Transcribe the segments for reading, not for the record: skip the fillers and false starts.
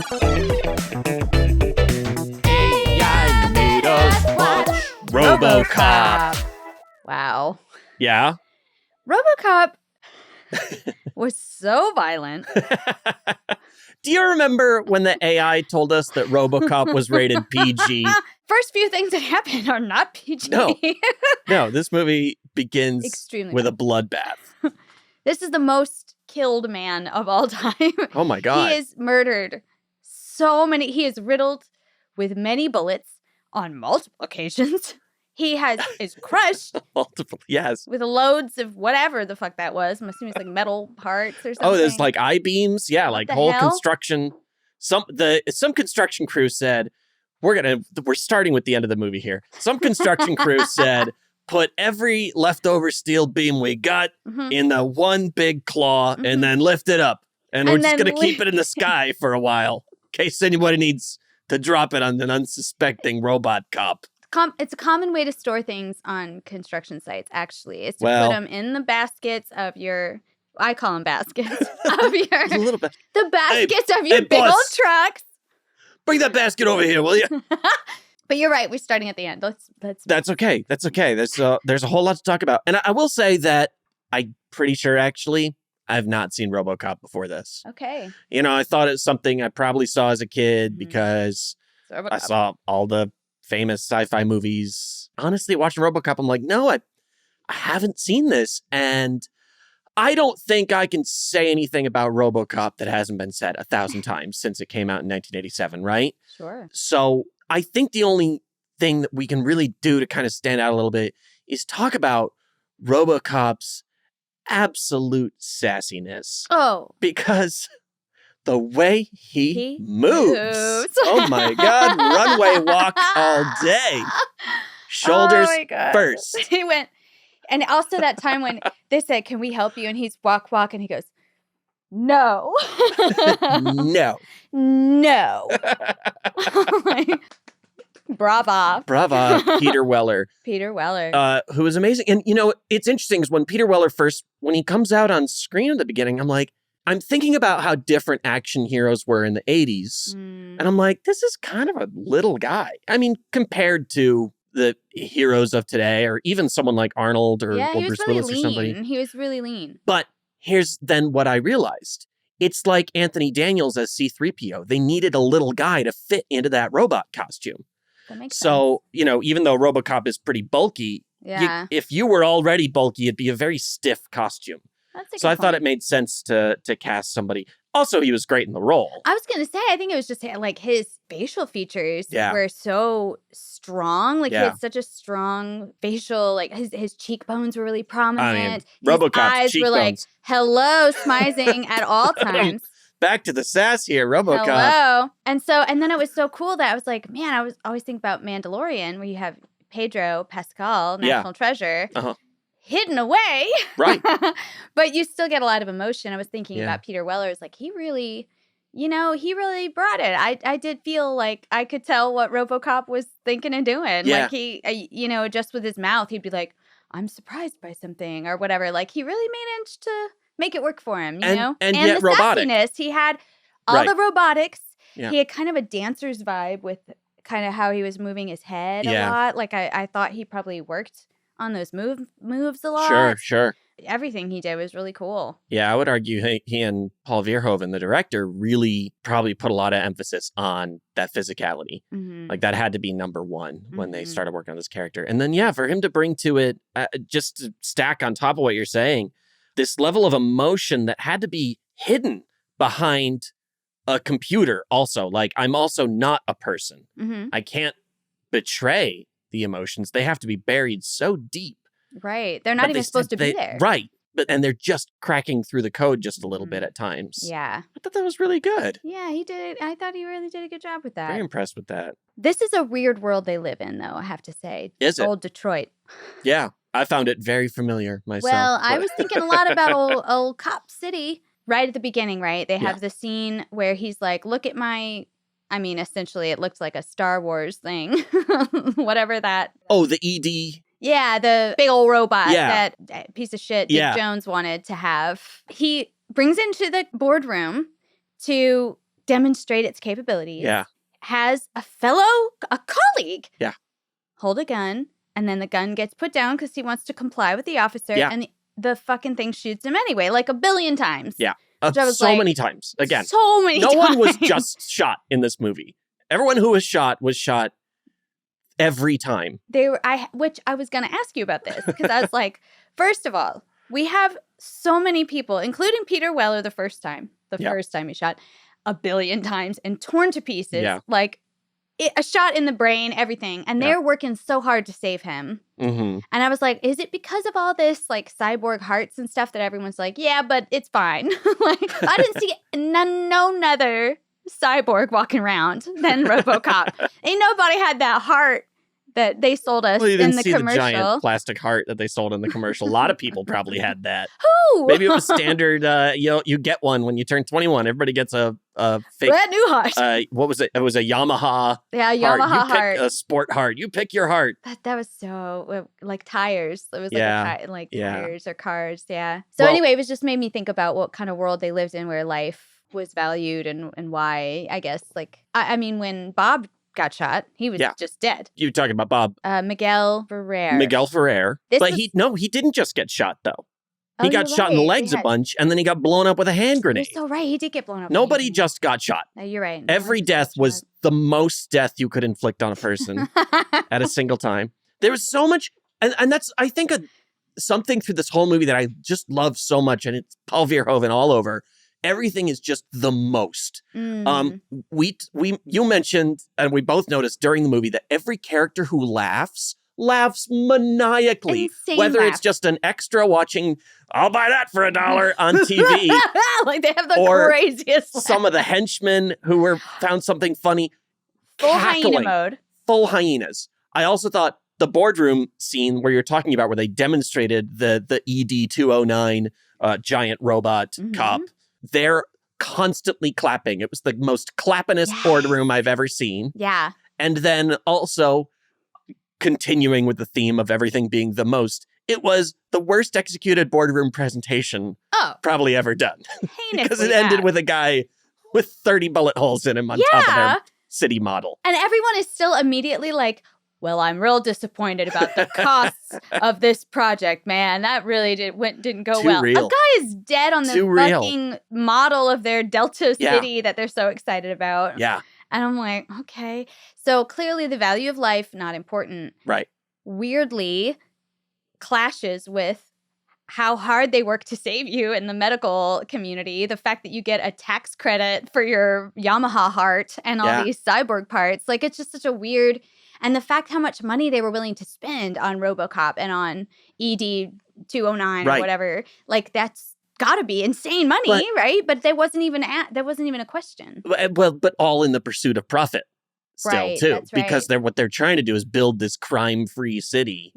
AI made us watch Robocop. Wow. Yeah? Robocop was so violent. Do you remember when the AI told us that Robocop was rated PG? First few things that happen are not PG. No, this movie begins Extremely with a bloodbath. This is the most killed man of all time. Oh my God. He is murdered he is riddled with many bullets on multiple occasions. He is crushed. Multiple, yes. With loads of whatever the fuck that was. I'm assuming it's like metal parts or something. Oh, there's like I-beams. Yeah, like whole hell? construction. Some construction crew said, we're starting with the end of the movie here. Some construction crew said, put every leftover steel beam we got in the one big claw and then lift it up. And we're just going to keep it in the sky for a while in case anybody needs to drop it on an unsuspecting robot cop. It's a common way to store things on construction sites, actually, is to put them in the baskets of your, I call them baskets, of your, a little bit. The baskets of your big old trucks. Bring that basket over here, will you? But you're right, we're starting at the end. That's okay. That's okay. There's a whole lot to talk about. And I will say that I'm pretty sure, actually, I've not seen Robocop before this. Okay. You know, I thought it was something I probably saw as a kid because I saw all the famous sci-fi movies. Honestly, watching Robocop, I'm like, no, I haven't seen this. And I don't think I can say anything about Robocop that hasn't been said 1,000 times since it came out in 1987, right? Sure. So I think the only thing that we can really do to kind of stand out a little bit is talk about Robocop's absolute sassiness. Oh. Because the way he moves. Oh my God. Runway walk all day. Shoulders first. He went, and also that time when they said, can we help you? And he's walk, and he goes, no. No. No. Brava. Peter Weller. Who is amazing. And, you know, it's interesting because when he comes out on screen at the beginning, I'm thinking about how different action heroes were in the 80s. And I'm like, this is kind of a little guy. I mean, compared to the heroes of today, or even someone like Arnold or Bruce Willis or somebody. He was really lean. But here's then what I realized. It's like Anthony Daniels as C-3PO. They needed a little guy to fit into that robot costume. That makes sense. So, you know, even though Robocop is pretty bulky, if you were already bulky, it'd be a very stiff costume. So I thought it made sense to cast somebody. Also, he was great in the role. I was going to say, I think it was just like his facial features were so strong. Like he had such a strong facial, like his cheekbones were really prominent. Robocop's eyes cheekbones were like, hello, smizing at all times. Back to the sass here, Robocop. Hello. And then it was so cool that I was like, man, I was always thinking about Mandalorian, where you have Pedro Pascal, National Treasure, hidden away. Right. But you still get a lot of emotion. I was thinking about Peter Weller's, like he really brought it. I did feel like I could tell what Robocop was thinking and doing. Yeah. Like he, just with his mouth, he'd be like, I'm surprised by something or whatever. Like he really managed to make it work for him, you know? And yet the robotic. sassiness, he had all the robotics. Yeah. He had kind of a dancer's vibe with kind of how he was moving his head a lot. Like I thought he probably worked on those moves a lot. Sure. Everything he did was really cool. Yeah, I would argue he and Paul Verhoeven, the director, really probably put a lot of emphasis on that physicality. Like that had to be number one when they started working on this character. And then, for him to bring to it, just to stack on top of what you're saying, this level of emotion that had to be hidden behind a computer also. Like, I'm also not a person. I can't betray the emotions. They have to be buried so deep. Right. They're not even supposed to be there. Right. And they're just cracking through the code just a little bit at times. Yeah. I thought that was really good. Yeah, he did. I thought he really did a good job with that. Very impressed with that. This is a weird world they live in, though, I have to say. Is it? Old Detroit. Yeah. I found it very familiar myself. Well, I was thinking a lot about old Cop City right at the beginning, right? They have the scene where he's like, look at essentially it looks like a Star Wars thing. Whatever that. Oh, the ED. Yeah, the big old robot that piece of shit Dick Jones wanted to have. He brings into the boardroom to demonstrate its capabilities. Yeah. Has a colleague. Yeah. Hold a gun, and then the gun gets put down because he wants to comply with the officer, and the fucking thing shoots him anyway, like a billion times. Yeah. So many times. Again. So many times. No one was just shot in this movie. Everyone who was shot every time. Which I was going to ask you about this, because I was like, first of all, we have so many people, including Peter Weller the first time he shot, a billion times and torn to pieces. Yeah. Like, a shot in the brain, everything. And they're working so hard to save him. Mm-hmm. And I was like, is it because of all this, like, cyborg hearts and stuff that everyone's like, yeah, but it's fine. Like, I didn't see no other cyborg walking around than Robocop. Ain't nobody had that heart that they sold us you didn't in the see commercial. The giant plastic heart that they sold in the commercial. A lot of people probably had that. Who? Maybe it was standard. You get one when you turn 21. Everybody gets a fake brand new heart. What was it? It was a Yamaha. Yeah, Yamaha heart. You pick a sport heart. You pick your heart. That was so like tires. It was like tires or cars. Yeah. So anyway, it was just made me think about what kind of world they lived in, where life was valued and why. I guess I mean, when Bob got shot, he was just dead. You talking about Bob? Miguel Ferrer. But he didn't just get shot though. He got shot in the legs a bunch, and then he got blown up with a hand grenade. You're so right. He did get blown up. Nobody just got shot. No, you're right. Every death was the most death you could inflict on a person at a single time. There was so much, and that's, I think, something through this whole movie that I just love so much, and it's Paul Verhoeven all over. Everything is just the most. You mentioned, and we both noticed during the movie, that every character who laughs maniacally. Insane whether laugh. It's just an extra watching, I'll buy that for $1 on TV. Like, they have the craziest laugh. Some of the henchmen who found something funny. Full hyena mode. Full hyenas. I also thought the boardroom scene where you're talking about, where they demonstrated the ED-209 giant robot cop, they're constantly clapping. It was the most clappinest boardroom I've ever seen. Yeah. And then also, continuing with the theme of everything being the most, it was the worst executed boardroom presentation probably ever done. Because it ended with a guy with 30 bullet holes in him on top of their city model. And everyone is still immediately like, well, I'm real disappointed about the costs of this project, man. That really didn't go well. Real. A guy is dead on the fucking model of their Delta city that they're so excited about. Yeah. And I'm like, okay. So clearly the value of life, not important. Right. Weirdly clashes with how hard they work to save you in the medical community. The fact that you get a tax credit for your Yamaha heart and all these cyborg parts. Like, it's just such a weird... And the fact how much money they were willing to spend on Robocop and on ED-209 or whatever. Like, that's got to be insane money, right? But there wasn't even a question. But all in the pursuit of profit still, too. That's right. Because what they're trying to do is build this crime-free city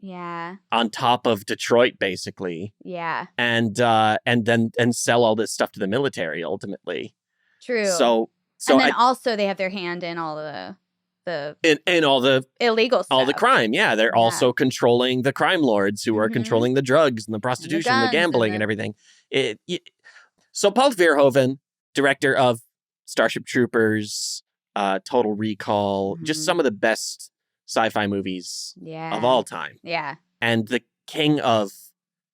on top of Detroit, basically. Yeah. And then sell all this stuff to the military, ultimately. True. So and then also they have their hand in all the in all the illegal stuff. All the crime, they're also controlling the crime lords who are controlling the drugs and the prostitution, and the gambling and everything. So Paul Verhoeven, director of Starship Troopers, Total Recall, just some of the best sci-fi movies of all time. Yeah. And the king of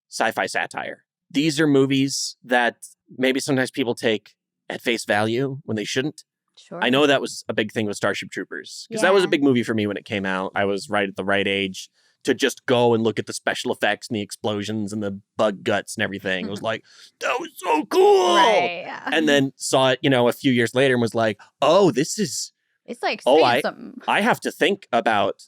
sci-fi satire. These are movies that maybe sometimes people take at face value when they shouldn't. Sure. I know that was a big thing with Starship Troopers, because that was a big movie for me when it came out. I was right at the right age to just go and look at the special effects and the explosions and the bug guts and everything. It was like, that was so cool. Right, yeah. And then saw it, a few years later and was like, oh, this is... It's like something. I have to think about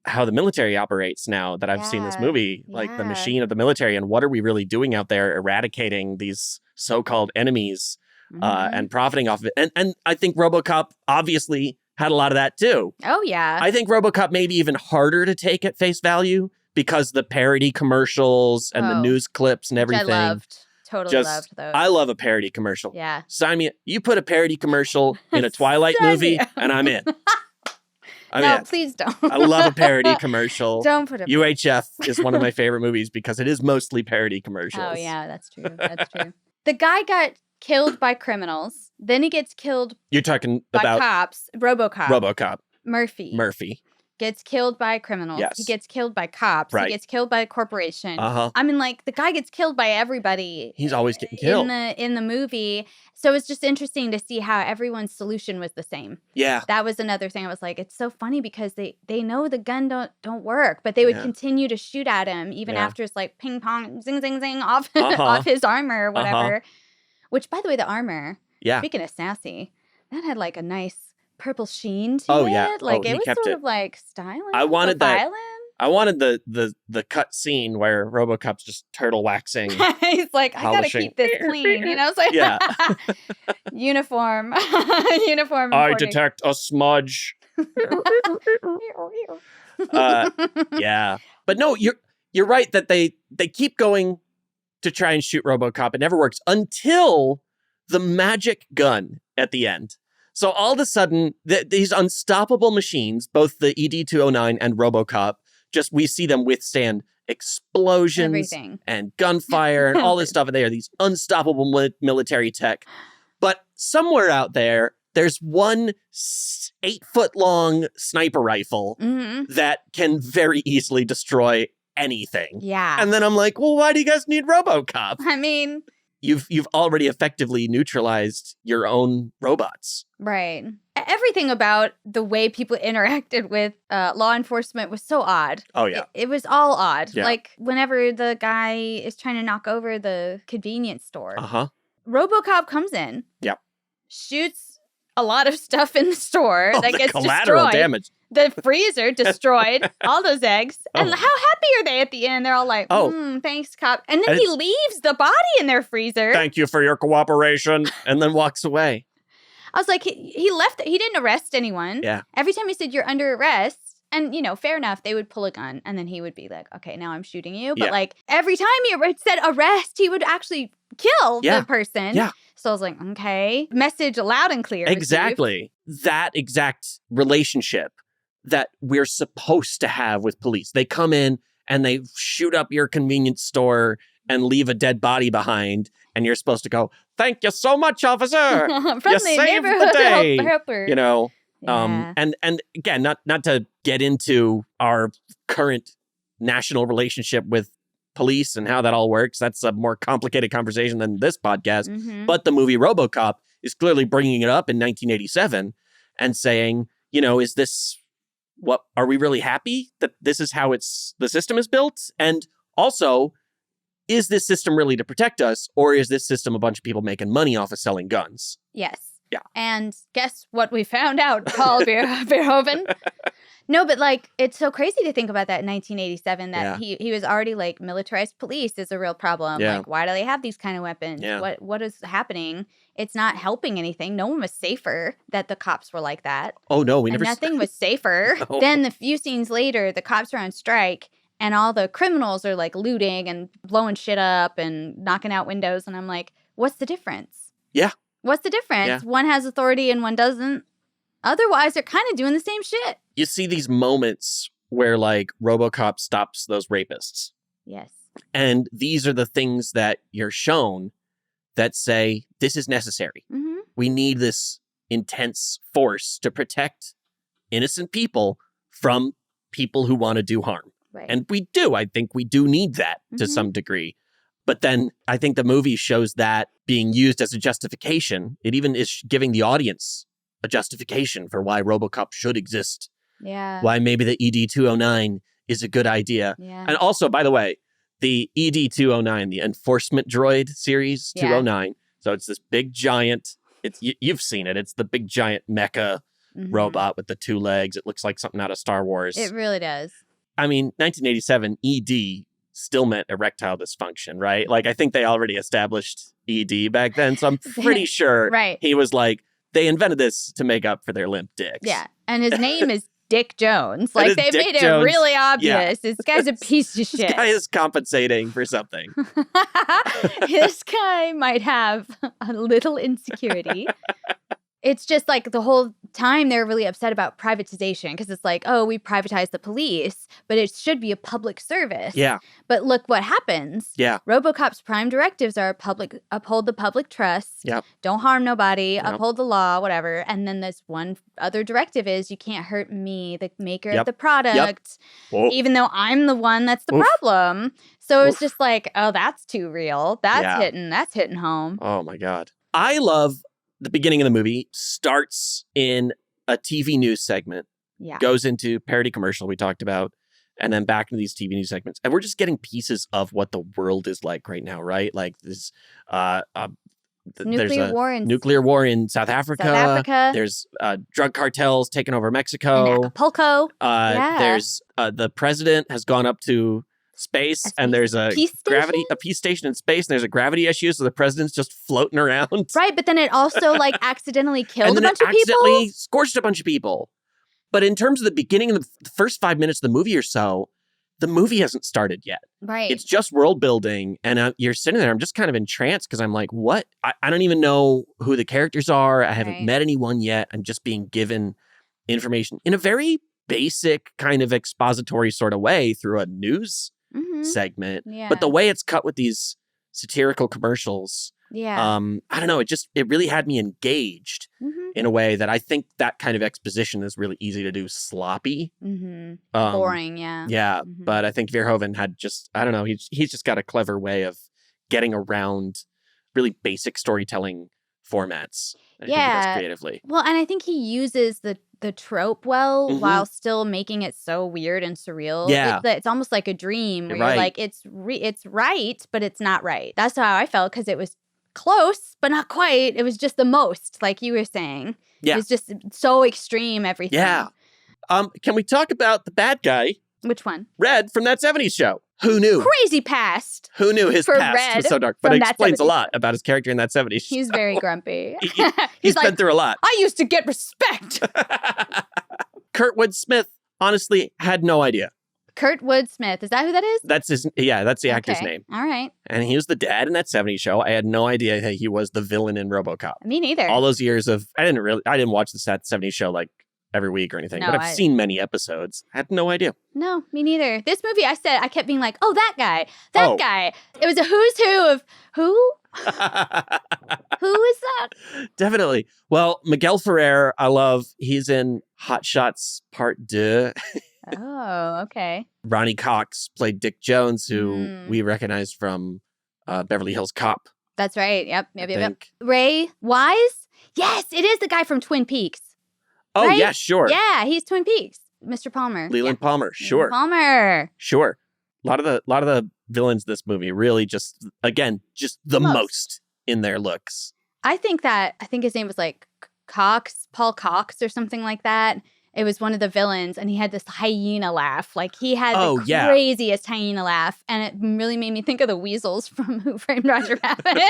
how the military operates now that I've seen this movie. Like, the machine of the military, and what are we really doing out there eradicating these so-called enemies and profiting off of it. And I think Robocop obviously had a lot of that too. Oh, yeah. I think Robocop may be even harder to take at face value because the parody commercials and the news clips and everything. Which I loved. Totally loved those. I love a parody commercial. Yeah. Sign me. You put a parody commercial in a Twilight movie and I'm in. Please don't. I love a parody commercial. Don't put it. UHF is one of my favorite movies because it is mostly parody commercials. Oh, yeah, that's true. That's true. The guy got killed by criminals, Then he gets killed You're talking by about cops. Robocop. Robocop. Murphy. Gets killed by criminals. Yes. He gets killed by cops. Right. He gets killed by a corporation. Uh-huh. I mean, like, the guy gets killed by everybody. He's always getting killed. In the movie. So it's just interesting to see how everyone's solution was the same. Yeah. That was another thing. I was like, it's so funny because they know the gun don't work, but they would continue to shoot at him even after it's like ping pong, zing, zing, zing off, off his armor or whatever. Which, by the way, the armor, speaking of sassy, that had like a nice purple sheen to it. Yeah. Like it was sort of like styling. I wanted that. Violent. I wanted the cut scene where Robocop's just turtle waxing. He's like, I gotta keep this clean. You know, it's like uniform. Uniform. I detect a smudge. Yeah. But no, you're right that they keep going to try and shoot Robocop. It never works until the magic gun at the end. So all of a sudden, these unstoppable machines, both the ED-209 and Robocop, we see them withstand explosions and gunfire and all this stuff. And they are these unstoppable military tech. But somewhere out there, there's one 8-foot-long sniper rifle that can very easily destroy anything. Yeah. And then I'm like, well, why do you guys need Robocop? I mean, you've already effectively neutralized your own robots. Right. Everything about the way people interacted with law enforcement was so odd. Oh, yeah. It was all odd. Yeah. Like whenever the guy is trying to knock over the convenience store, Robocop comes in, shoots a lot of stuff in the store that gets collateral destroyed. Damage. The freezer destroyed all those eggs. And how happy are they at the end? They're all like, thanks, cop. And then he leaves the body in their freezer. Thank you for your cooperation. And then walks away. I was like, he left. He didn't arrest anyone. Yeah. Every time he said, you're under arrest. And, fair enough. They would pull a gun. And then he would be like, okay, now I'm shooting you. But like every time he said arrest, he would actually kill the person. Yeah. So I was like, okay. Message loud and clear. Exactly. That exact relationship that we're supposed to have with police. They come in and they shoot up your convenience store and leave a dead body behind. And you're supposed to go, thank you so much, officer. From you the saved neighborhood the day. helper. And again, not to get into our current national relationship with police and how that all works. That's a more complicated conversation than this podcast. But the movie Robocop is clearly bringing it up in 1987 and saying, is this what are we really happy that this is how the system is built? And also, is this system really to protect us, or is this system a bunch of people making money off of selling guns? Yes. Yeah. And guess what we found out, Paul Verhoeven? No, but like, it's so crazy to think about that in 1987, that he was already like, militarized police is a real problem. Yeah. Like, why do they have these kind of weapons? Yeah. What is happening? It's not helping anything. No one was safer that the cops were like that. Oh, no, nothing was safer. No. Then the few scenes later, the cops are on strike and all the criminals are like looting and blowing shit up and knocking out windows. And I'm like, what's the difference? Yeah. What's the difference? Yeah. One has authority and one doesn't. Otherwise, they're kind of doing the same shit. You see these moments where like Robocop stops those rapists. Yes. And these are the things that you're shown that say, this is necessary. We need this intense force to protect innocent people from people who want to do harm. Right. And we do. I think we do need that to some degree. But then I think the movie shows that being used as a justification. It even is giving the audience a justification for why Robocop should exist. Yeah. Why maybe the ED-209 is a good idea. Yeah. And also, by the way, the ED-209, the enforcement droid series 209. So it's this big giant, you've seen it. It's the big giant mecha robot with the 2 legs. It looks like something out of Star Wars. It really does. I mean, 1987, ED still meant erectile dysfunction, right? Like, I think they already established ED back then. So I'm pretty sure he was like, they invented this to make up for their limp dicks. Yeah. And his name is Dick Jones. Like, they made it really obvious. This guy's a piece of shit. This guy is compensating for something. This guy might have a little insecurity. It's just like the whole time, they're really upset about privatization because it's like, oh, we privatized the police, but it should be a public service. Yeah. But look what happens. Yeah. Robocop's prime directives are uphold the public trust, Yep. don't harm nobody, Yep. uphold the law, whatever. And then this one other directive is you can't hurt me, the maker Yep. of the product, even though I'm the one that's the problem. So it's just like, oh, that's too real. That's hitting home. Oh my God. I love the beginning of the movie starts in a TV news segment, goes into parody commercial we talked about, and then back into these TV news segments. And we're just getting pieces of what the world is like right now, right? Like this, nuclear war in South Africa. There's drug cartels taking over Mexico. And Acapulco. There's the president has gone up to space, and there's a peace station in space, and there's a gravity issue, so the president's just floating around. Right, but then it also like accidentally killed a bunch of people. Accidentally scorched a bunch of people. But in terms of the beginning of the first 5 minutes of the movie or so, the movie hasn't started yet. Right. It's just world building, and you're sitting there. I'm just kind of entranced because I'm like, what? I don't even know who the characters are. I haven't met anyone yet. I'm just being given information in a very basic kind of expository sort of way through a news segment. Yeah. But the way it's cut with these satirical commercials, I don't know. It really had me engaged in a way that I think that kind of exposition is really easy to do sloppy. Boring, yeah. Yeah, but I think Verhoeven had I don't know, he's just got a clever way of getting around really basic storytelling formats. I think he does creatively. Well, and I think he uses the trope well while still making it so weird and surreal. Yeah. It's almost like a dream where you're like, it's right, but it's not right. That's how I felt because it was close, but not quite. It was just the most, like you were saying. Yeah. It was just so extreme, everything. Yeah. Can we talk about the bad guy? Which one? Red from That 70s Show. Who knew? Crazy past. Who knew his past Red was so dark? But it explains a lot about his character in That 70s Show. He's very grumpy. He's been through a lot. I used to get respect. Kurtwood Smith honestly had no idea. Kurtwood Smith. Is that who that is? That's the actor's name. All right. And he was the dad in That 70s Show. I had no idea that he was the villain in Robocop. Me neither. All those years of, I didn't watch the 70s Show like every week or anything, but I've seen many episodes. I had no idea. No, me neither. This movie, I kept being like, oh, that guy. It was a who's who of who? Who is that? Definitely. Well, Miguel Ferrer, I love. He's in Hot Shots Part 2. Oh, okay. Ronnie Cox played Dick Jones, who we recognized from Beverly Hills Cop. That's right. Yep. Ray Wise? Yes, it is the guy from Twin Peaks. Oh, right? yeah, sure. Yeah, he's Twin Peaks. Mr. Palmer. Leland Palmer, sure. Palmer. Sure. A lot of the villains in this movie really just the most in their looks. I think his name was like Paul Cox or something like that. It was one of the villains, and he had this hyena laugh. Like, he had the craziest hyena laugh, and it really made me think of the weasels from Who Framed Roger Rabbit.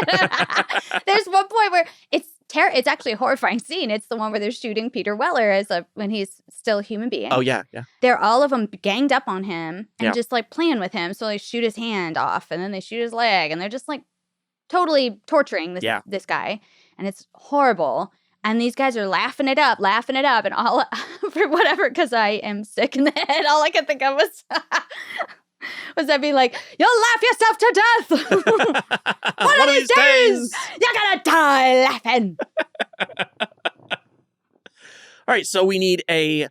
There's one point where it's actually a horrifying scene. It's the one where they're shooting Peter Weller when he's still a human being. Oh, yeah, yeah. They're all of them ganged up on him and just, like, playing with him. So they shoot his hand off, and then they shoot his leg, and they're just, like, totally torturing this guy. And it's horrible. And these guys are laughing it up, and all for whatever, because I am sick in the head. All I could think of was I'd be like, "You'll laugh yourself to death. One of these days, you're gonna die laughing." All right, so we need a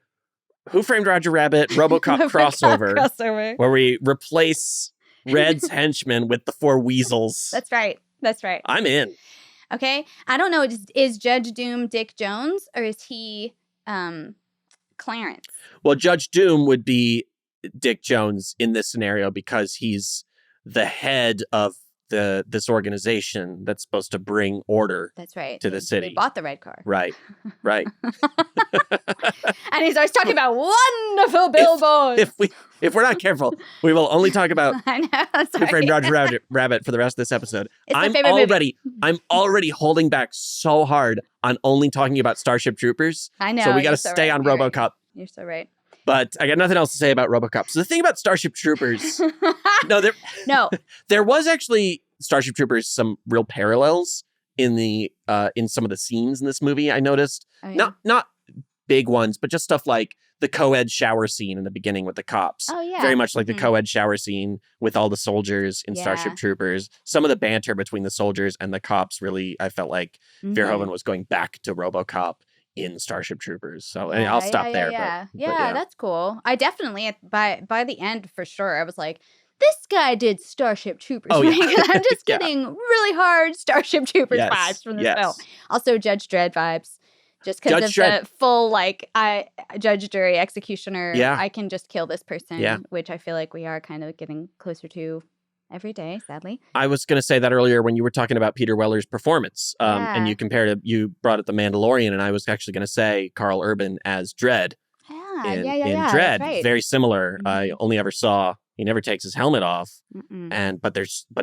Who Framed Roger Rabbit Robocop crossover where we replace Red's henchmen with the 4 weasels. That's right. I'm in. Okay, I don't know. Is Judge Doom Dick Jones, or is he Clarence? Well, Judge Doom would be Dick Jones in this scenario because he's the head of this organization that's supposed to bring order. That's right. To the city. They bought the red car. Right. And he's always talking about wonderful billboards. If we're not careful, we will only talk about I know, Who Framed Roger Rabbit for the rest of this episode. I'm already holding back so hard on only talking about Starship Troopers. I know. So we got to stay on RoboCop. Right. You're so right. But I got nothing else to say about RoboCop. So the thing about Starship Troopers, there was actually Starship Troopers some real parallels in some of the scenes in this movie. I noticed not big ones, but just stuff like the co-ed shower scene in the beginning with the cops. Oh, yeah. Very much like the co-ed shower scene with all the soldiers in Starship Troopers. Some of the banter between the soldiers and the cops really, I felt like Verhoeven was going back to Robocop in Starship Troopers. So I'll stop there. Yeah, that's cool. I definitely, by the end, for sure, I was like, this guy did Starship Troopers. Oh, yeah. I'm just getting really hard Starship Troopers vibes from this film. Also, Judge Dredd vibes. Just because of the full, like, Judge, Jury, Executioner, I can just kill this person, which I feel like we are kind of getting closer to every day, sadly. I was going to say that earlier when you were talking about Peter Weller's performance, and you brought up The Mandalorian, and I was actually going to say Carl Urban as Dredd. In Dredd, right. Very similar. I only ever saw he never takes his helmet off, but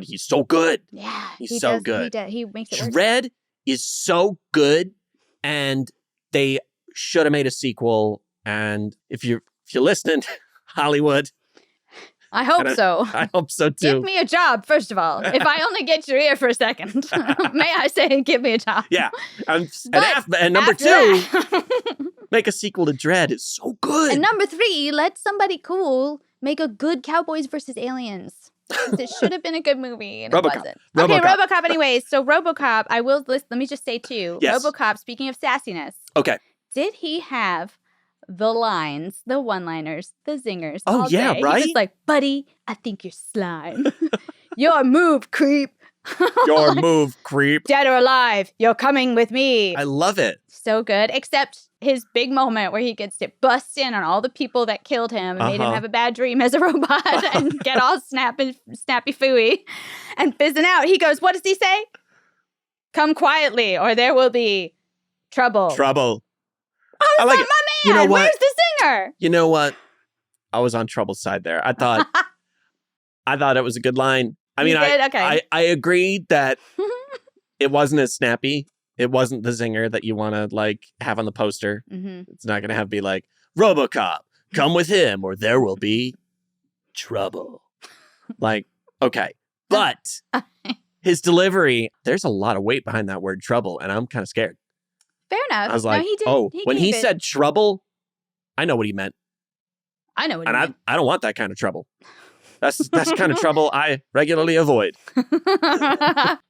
he's so good. Yeah, he's so good. He makes it work. Dredd is so good. And they should have made a sequel. And if you're listening, Hollywood, I hope so. I hope so too. Give me a job, first of all. If I only get your ear for a second, may I say, give me a job? Yeah. And number two, make a sequel to Dredd. It's so good. And number three, let somebody cool make a good Cowboys versus Aliens. It should have been a good movie, and it wasn't. Okay, Robocop anyways. So Robocop, I will list, let me just say too. Yes. Robocop, speaking of sassiness. Okay. Did he have the lines, the one-liners, the zingers all day? Right? He was like, buddy, I think you're slime. Your move, creep. Your move, creep. Dead or alive, you're coming with me. I love it. So good, except his big moment where he gets to bust in on all the people that killed him and made him have a bad dream as a robot and get all snappy fooey and fizzing out. He goes, what does he say? Come quietly or there will be trouble. Trouble. I was like, my man, you know what? Where's the singer? You know what? I was on Trouble's side there. I thought it was a good line. I mean, I agreed that it wasn't as snappy. It wasn't the zinger that you want to like have on the poster. It's not going to be like, Robocop, come with him or there will be trouble. Like, okay. But his delivery, there's a lot of weight behind that word trouble, and I'm kind of scared. Fair enough. I was like, when he said trouble, I know what he meant. I know what he meant. I don't want that kind of trouble. That's the kind of trouble I regularly avoid.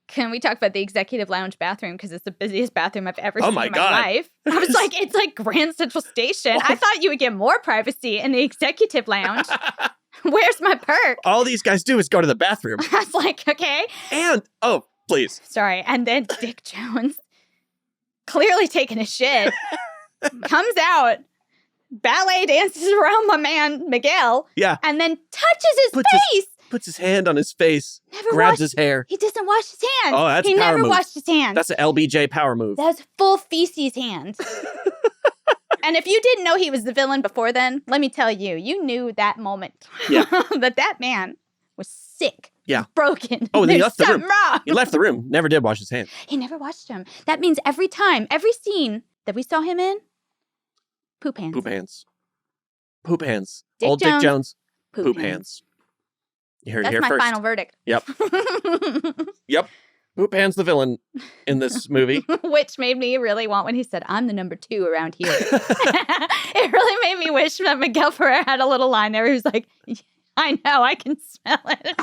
Can we talk about the executive lounge bathroom? Because it's the busiest bathroom I've ever seen in my life. I was like, it's like Grand Central Station. I thought you would get more privacy in the executive lounge. Where's my perk? All these guys do is go to the bathroom. I was like, okay. And, please. Sorry. And then Dick Jones, clearly taking a shit, comes out, ballet dances around my man, Miguel. Yeah. And then touches his face. Puts his hand on his face, grabs his hair. He doesn't wash his hands. Oh, that's a power move. He never washed his hands. That's an LBJ power move. That's full feces hand. And if you didn't know he was the villain before then, let me tell you, you knew that moment. Yeah. that man was sick. Yeah. Broken. Oh, and he left the room. Wrong. He left the room. Never did wash his hands. He never washed them. That means every scene that we saw him in, poop hands. Poop hands. Poop hands. Dick Jones. Poop hands. You heard it here first. That's my final verdict. Yep. Yep. Poop hands the villain in this movie. Which made me really want when he said, I'm the number 2 around here. It really made me wish that Miguel Ferrer had a little line there where he was like, I know, I can smell it.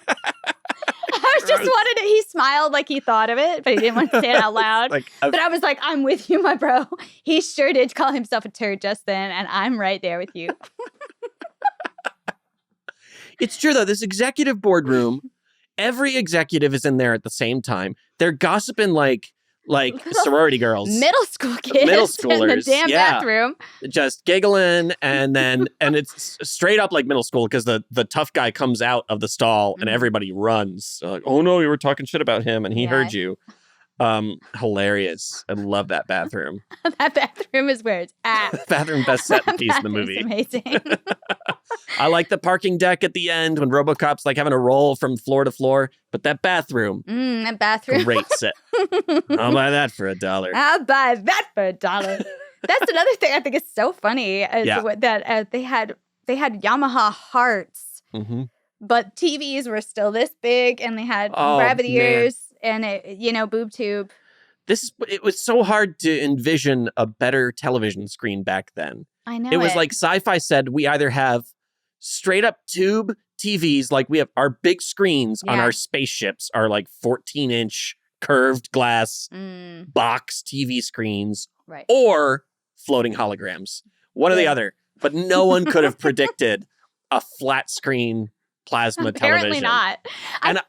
I was just wanted it. He smiled like he thought of it, but he didn't want to say it out loud. But I was like, I'm with you, my bro. He sure did call himself a turd just then, and I'm right there with you. It's true, though. This executive boardroom, every executive is in there at the same time. They're gossiping like sorority girls. Middle school kids. Middle schoolers. In the damn bathroom. Just giggling. And it's straight up like middle school because the tough guy comes out of the stall and everybody runs. Like, oh, no, you were talking shit about him and he heard you. Hilarious. I love that bathroom. That bathroom is where it's at. Bathroom best set piece in the movie. Amazing. I like the parking deck at the end when Robocop's like having a roll from floor to floor, but that bathroom. That bathroom. Great set. I'll buy that for $1. I'll buy that for $1. That's another thing I think is so funny is that they had Yamaha hearts, but TVs were still this big and they had rabbit ears. And it, boob tube. It was so hard to envision a better television screen back then. I know it was like sci-fi said, we either have straight up tube TVs, like we have our big screens on our spaceships are like 14-inch curved glass box TV screens, or floating holograms. One or the other. But no one could have predicted a flat screen plasma Apparently television. Not.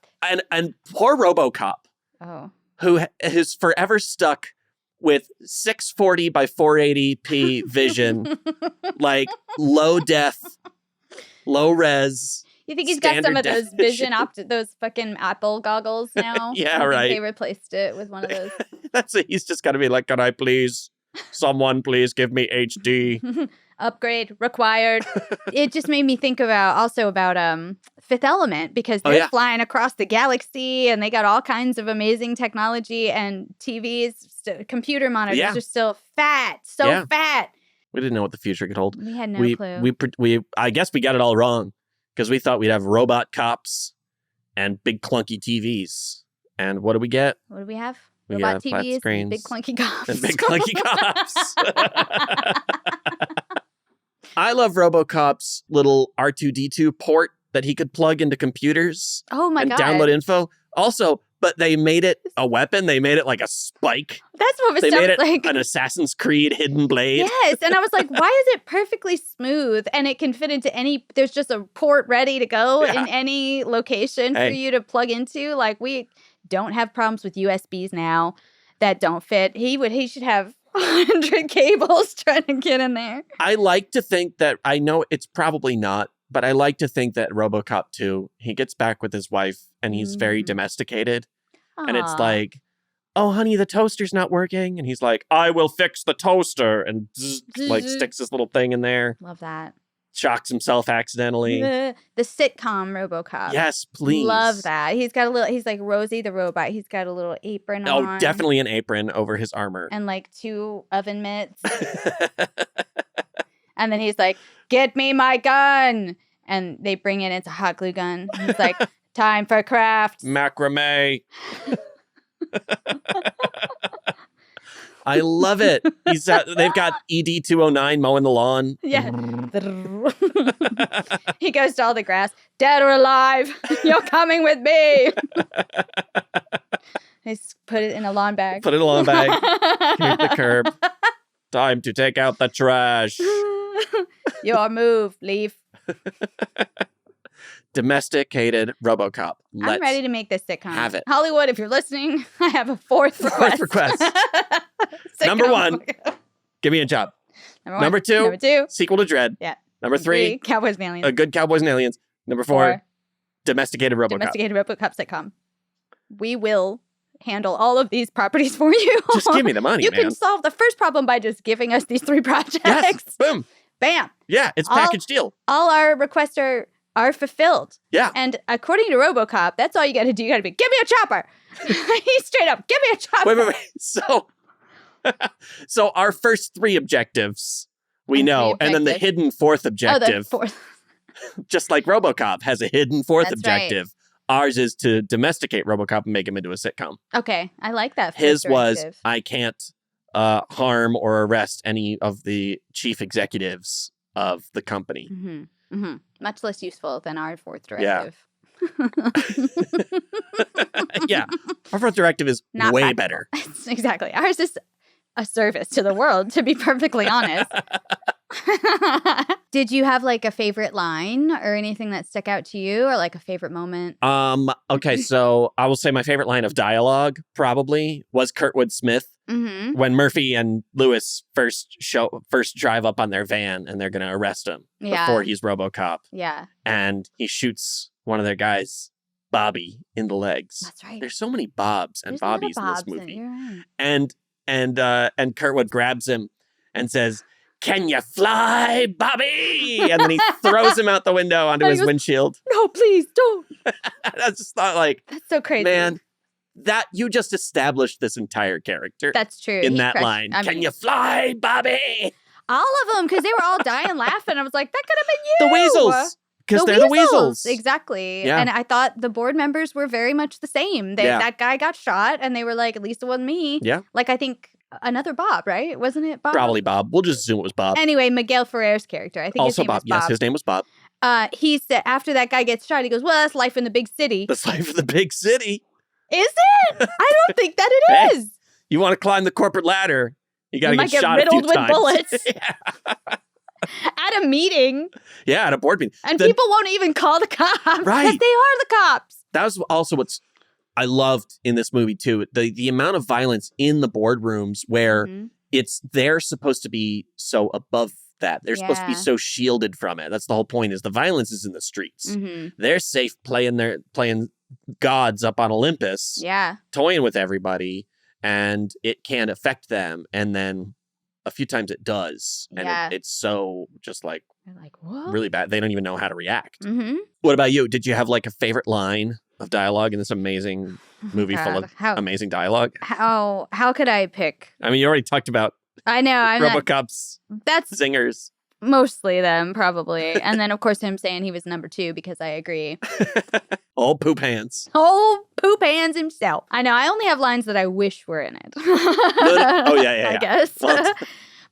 And poor Robocop. Oh. Who is forever stuck with 640 by 480p vision, like low def, low res. You think he's got some of those those fucking Apple goggles now? Yeah, right. They replaced it with one of those. He's just got to be like, can I please, someone please give me HD. Upgrade required. It just made me think about Fifth Element, because they're flying across the galaxy and they got all kinds of amazing technology, and TVs, computer monitors are still fat, fat. We didn't know what the future could hold. We had no clue. I guess we got it all wrong, because we thought we'd have robot cops and big clunky TVs. And what do we get? What do we have? We Robot got TVs screens, and big clunky cops. And big clunky cops. I love Robocop's little R2-D2 port that he could plug into computers. Oh my God. Download info. Also, but they made it a weapon. They made it like a spike. That's what they made it like an Assassin's Creed hidden blade. Yes, and I was like, why is it perfectly smooth and it can fit into there's just a port ready to go in any location for you to plug into. Like, we don't have problems with USBs now that don't fit. He should have 100 cables trying to get in there. I like to think that, I know it's probably not, but I like to think that Robocop 2, he gets back with his wife and he's very domesticated. Aww. And it's like, oh, honey, the toaster's not working. And he's like, I will fix the toaster. And like sticks this little thing in there. Love that. Shocks himself accidentally. The sitcom Robocop. Yes, please. Love that. He's like Rosie the robot. He's got a little apron on. Oh, definitely an apron over his armor. And like 2 oven mitts. And then he's like, get me my gun. And they bring in, it's a hot glue gun. He's like, time for crafts. Macrame. I love it. They've got ED-209 mowing the lawn. Yeah. He goes to all the grass. Dead or alive, you're coming with me. They put it in a lawn bag. Put it in a lawn bag. Keep the curb. Time to take out the trash. Your move, leaf. Domesticated Robocop. I'm ready to make this sitcom. Have it. Hollywood, if you're listening, I have a fourth request. Number 1, give me a job. Number 2, sequel to Dread. Yeah. Number 3, Cowboys and Aliens. A good Cowboys and Aliens. Number 4, Domesticated Robocop. Domesticated Robocop sitcom. We will handle all of these properties for you. Just give me the money, You man. can solve the first problem by just giving us these 3 projects. Yes. Boom. Bam. Yeah, it's package deal. All our requests are fulfilled. Yeah. And according to Robocop, that's all you got to do. You got to be, give me a chopper. He's straight up, give me a chopper. Wait. So our first 3 objectives, we know. And then the hidden 4th objective. Oh, the 4th. Just like Robocop has a hidden 4th That's objective. Right. Ours is to domesticate Robocop and make him into a sitcom. Okay, I like that. His was, I can't harm or arrest any of the chief executives of the company. Mm-hmm. Mm-hmm. Much less useful than our 4th directive. Yeah. Our 4th directive is Not way practical. better. Exactly. Ours is a service to the world, to be perfectly honest. Did you have like a favorite line or anything that stuck out to you, or like a favorite moment? Okay, so I will say my favorite line of dialogue probably was Kurtwood Smith. Mm-hmm. When Murphy and Lewis first drive up on their van and they're going to arrest him before he's Robocop. Yeah. And he shoots one of their guys, Bobby, in the legs. That's right. There's so many Bobs and Bobbies in this movie. You're right. And Kurtwood grabs him and says, "Can you fly, Bobby?" And then he throws him out the window onto his windshield. No, please don't. I just thought, like, that's so crazy, man. That you just established this entire character. That's true. In that line, "Can you fly, Bobby?" All of them, because they were all dying laughing. I was like, that could have been you. The weasels. Because they're the weasels. Exactly. Yeah. And I thought the board members were very much the same. That guy got shot, and they were like, at least it wasn't me. Yeah. Like, I think another Bob, right? Wasn't it Bob? Probably Bob. We'll just assume it was Bob. Anyway, Miguel Ferrer's character. I think Also his name Bob. was Bob. Yes, his name was Bob. He said, after that guy gets shot, he goes, well, that's life in the big city. That's life in the big city. Is it? I don't think that it is. You want to climb the corporate ladder, you got to get shot riddled a few with times. bullets. At a meeting. Yeah, at a board meeting. And people won't even call the cops. Right. Because they are the cops. That was also what's I loved in this movie, too. The amount of violence in the boardrooms where they're supposed to be so above that. They're supposed to be so shielded from it. That's the whole point, is the violence is in the streets. They're safe playing gods up on Olympus. Yeah. Toying with everybody, and it can't affect them. And then a few times it does. And it's so just like, what? Really bad. They don't even know how to react. What about you? Did you have like a favorite line of dialogue in this amazing movie full of amazing dialogue? How could I pick? I mean, you already talked about I know. Robocop's zingers. Mostly them, probably. And then, of course, him saying he was number 2, because I agree. Old poop hands. Old poop hands himself. I know. I only have lines that I wish were in it. I guess. Well,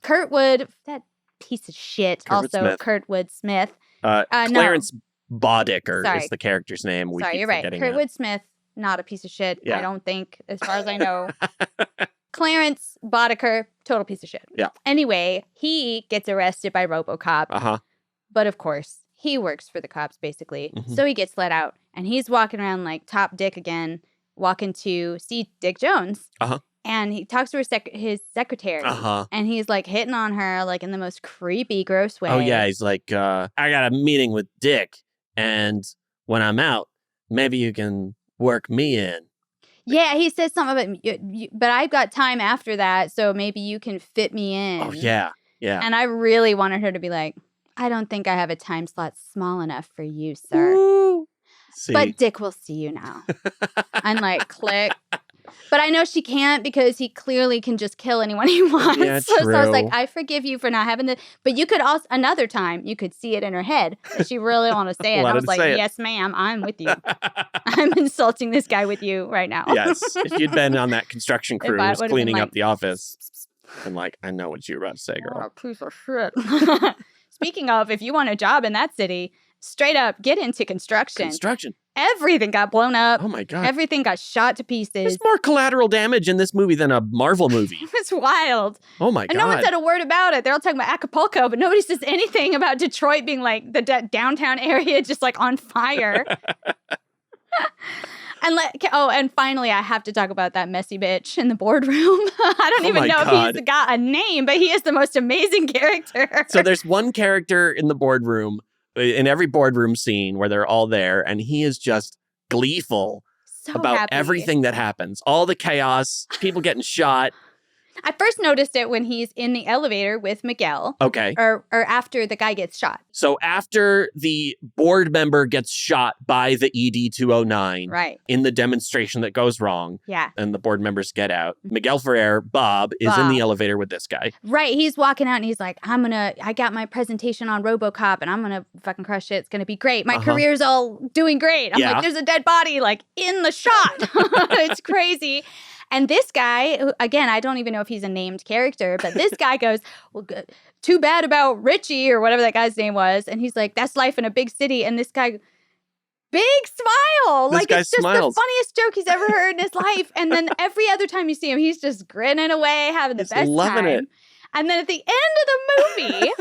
Kurtwood, that piece of shit. Kurtwood Smith. Clarence Boddicker is the character's name. Sorry, you're right. Kurtwood Smith, not a piece of shit. I don't think, as far as I know. Clarence Boddicker, total piece of shit. Yeah. Anyway, he gets arrested by Robocop. But of course, he works for the cops, basically. So he gets let out. And he's walking around like top dick again, walking to see Dick Jones. And he talks to his secretary. And he's like hitting on her like in the most creepy, gross way. Oh, yeah. He's like, I got a meeting with Dick. And when I'm out, maybe you can work me in. Yeah, he says something about, but I've got time after that, so maybe you can fit me in. Oh, yeah, yeah. And I really wanted her to be like, I don't think I have a time slot small enough for you, sir. Ooh. But Dick will see you now. And like, click. But I know she can't, because he clearly can just kill anyone he wants. Yeah, so true. I was like, I forgive you for not having the. But you could also, another time, you could see it in her head that she really want to say it. And I was like, yes, ma'am, I'm with you. I'm insulting this guy with you right now. Yes. If you'd been on that construction crew who was cleaning up the office, and like, I know what you're about to say, girl. Oh, piece of shit. Speaking of, if you want a job in that city, straight up, get into construction. Everything got blown up. Oh, my God. Everything got shot to pieces. There's more collateral damage in this movie than a Marvel movie. It's wild. Oh, my God. And no one said a word about it. They're all talking about Acapulco, but nobody says anything about Detroit being like the downtown area just like on fire. And finally, I have to talk about that messy bitch in the boardroom. I don't even know if he's got a name, but he is the most amazing character. So there's one character in the boardroom, in every boardroom scene where they're all there, and he is just gleeful about everything that happens. All the chaos, people getting shot. I first noticed it when he's in the elevator with Miguel. Okay. Or after the guy gets shot. So after the board member gets shot by the ED-209 right. in the demonstration that goes wrong, yeah, and the board members get out, Miguel Ferrer, Bob, is in the elevator with this guy. Right. He's walking out and he's like, I got my presentation on Robocop and I'm going to fucking crush it. It's going to be great. My career's all doing great. I'm like, there's a dead body like in the shot. It's crazy. And this guy, who, again, I don't even know if he's a named character, but this guy goes, well, good. Too bad about Richie or whatever that guy's name was. And he's like, that's life in a big city. And this guy, big smile. This like, guy it's just smiles. the funniest joke he's ever heard in his life. And then every other time you see him, he's just grinning away, having the best loving time. it. And then at the end of the movie,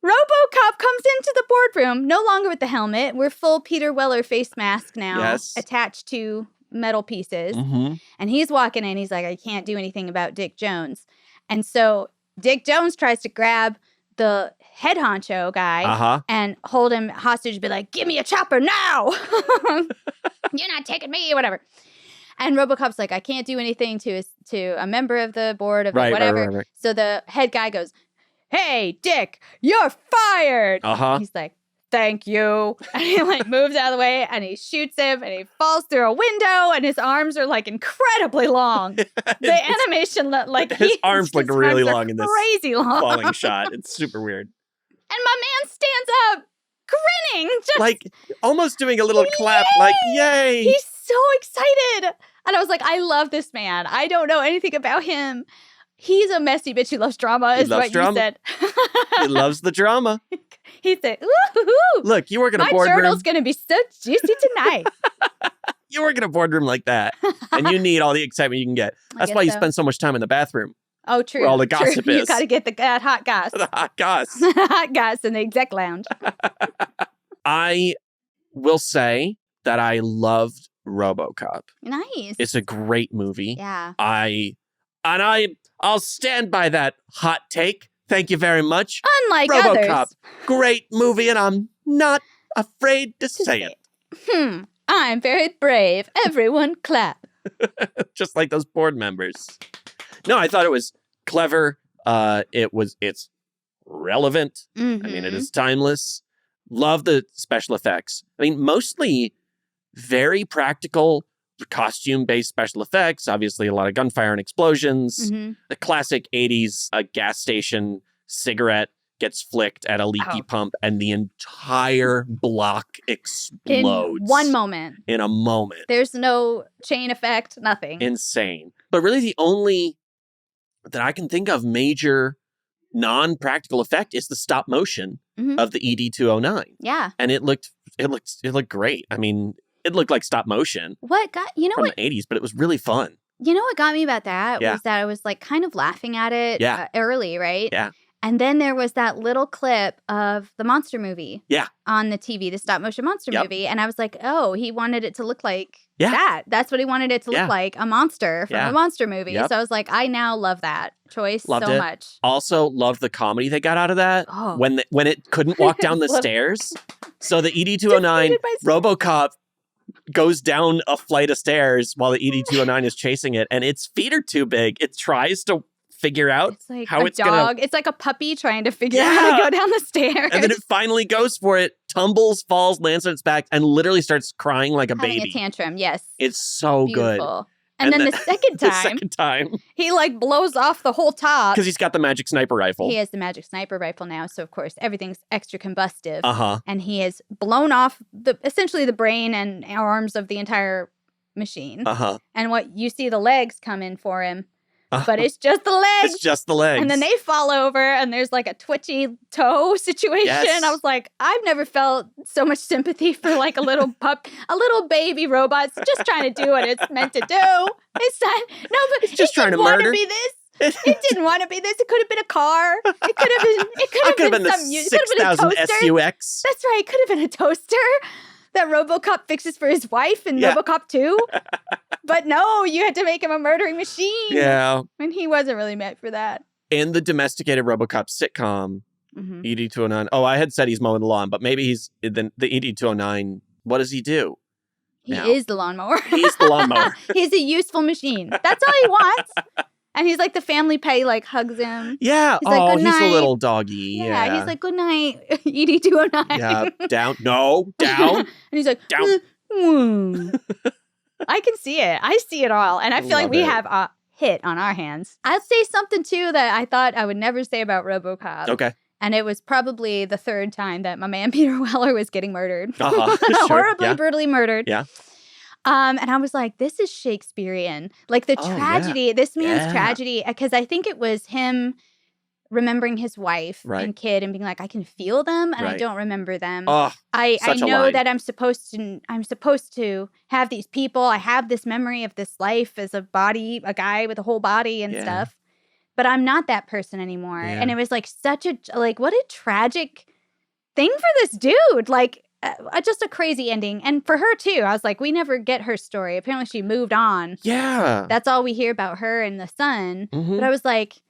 Robocop comes into the boardroom, no longer with the helmet. We're full Peter Weller face mask now, attached to metal pieces. Mm-hmm. And he's walking in. He's like, I can't do anything about Dick Jones. And so Dick Jones tries to grab the head honcho guy and hold him hostage, be like, give me a chopper now. You're not taking me, whatever. And Robocop's like, I can't do anything to a member of the board of whatever. Right. So the head guy goes, hey, Dick, you're fired. He's like, thank you. And he like moves out of the way and he shoots him and he falls through a window and his arms are like incredibly long. The animation like his arms look really long in this crazy long falling shot. It's super weird. And my man stands up grinning, just like almost doing a little clap, like, yay. He's so excited. And I was like, I love this man. I don't know anything about him. He's a messy bitch who loves drama, is what you said. He loves the drama. He said, ooh, look, you work in a boardroom. My journal's going to be so juicy tonight. You work in a boardroom like that, and you need all the excitement you can get. That's why you spend so much time in the bathroom. Oh, true. Where all the gossip is. You got to get the hot goss. The hot goss. Hot goss in the exec lounge. I will say that I loved Robocop. Nice. It's a great movie. Yeah. I'll stand by that hot take. Thank you very much. Unlike Robocop, others. Great movie, and I'm not afraid to say it. I'm very brave. Everyone clap. Just like those board members. No, I thought it was clever. It's relevant. Mm-hmm. I mean, it is timeless. Love the special effects. I mean, mostly very practical, costume-based special effects. Obviously, a lot of gunfire and explosions. Mm-hmm. The classic 80s gas station cigarette gets flicked at a leaky pump, and the entire block explodes. In one moment. In a moment. There's no chain effect, nothing. Insane. But really the only that I can think of major non-practical effect is the stop motion of the ED-209. Yeah. And it looked great. I mean, it looked like stop motion. What got the 80s, but it was really fun. You know what got me about that was that I was like kind of laughing at it early, right? Yeah. And then there was that little clip of the monster movie on the TV, the stop motion monster movie. And I was like, oh, he wanted it to look like that. That's what he wanted it to look like, a monster from a monster movie. So I was like, I now love that choice so much. Also loved the comedy they got out of that when it couldn't walk down the stairs. So the ED-209 Robocop goes down a flight of stairs while the ED-209 is chasing it, and its feet are too big. It tries to figure out like how it's gonna... It's like a puppy trying to figure out how to go down the stairs. And then it finally goes for it, tumbles, falls, lands on its back, and literally starts crying like a baby. Having a tantrum, yes. It's so beautiful. Good. And then the second time, he like blows off the whole top. Because he's got the magic sniper rifle. He has the magic sniper rifle now, so of course everything's extra combustive. Uh-huh. And he has blown off essentially the brain and arms of the entire machine. Uh-huh. And what you see the legs come in for him. But it's just the legs. It's just the legs. And then they fall over and there's like a twitchy toe situation. Yes. I was like, I've never felt so much sympathy for like a little baby robot just trying to do what it's meant to do. It's not, no, but it's just trying to murder. Be this. It didn't want to be this. It could have been a car. It could have been some 6,000 SUX. That's right. It could have been a toaster that Robocop fixes for his wife in Robocop 2. But no, you had to make him a murdering machine. Yeah. And he wasn't really meant for that. In the domesticated Robocop sitcom, ED-209, I had said he's mowing the lawn, but maybe he's the ED-209, what does he do? He is the lawnmower. He's the lawnmower. He's a useful machine. That's all he wants. And he's like the family pet, like hugs him. Yeah. He's like, good he's night. a little doggy. Yeah. He's like, good night, ED-209. Yeah. Down. No. Down. And he's like, down. I can see it. I see it all. And I feel like we have a hit on our hands. I'll say something, too, that I thought I would never say about Robocop. Okay. And it was probably the third time that my man Peter Weller was getting murdered. Sure. Horribly, brutally murdered. Yeah. And I was like, this is Shakespearean. Like the tragedy, this man's tragedy, because I think it was him remembering his wife and kid and being like, I can feel them and I don't remember them. Oh, I know that I'm supposed to have these people. I have this memory of this life as a guy with a whole body and stuff. But I'm not that person anymore. Yeah. And it was like what a tragic thing for this dude. Like just a crazy ending. And for her too. I was like, we never get her story. Apparently she moved on. Yeah. That's all we hear about her and the son. Mm-hmm. But I was like,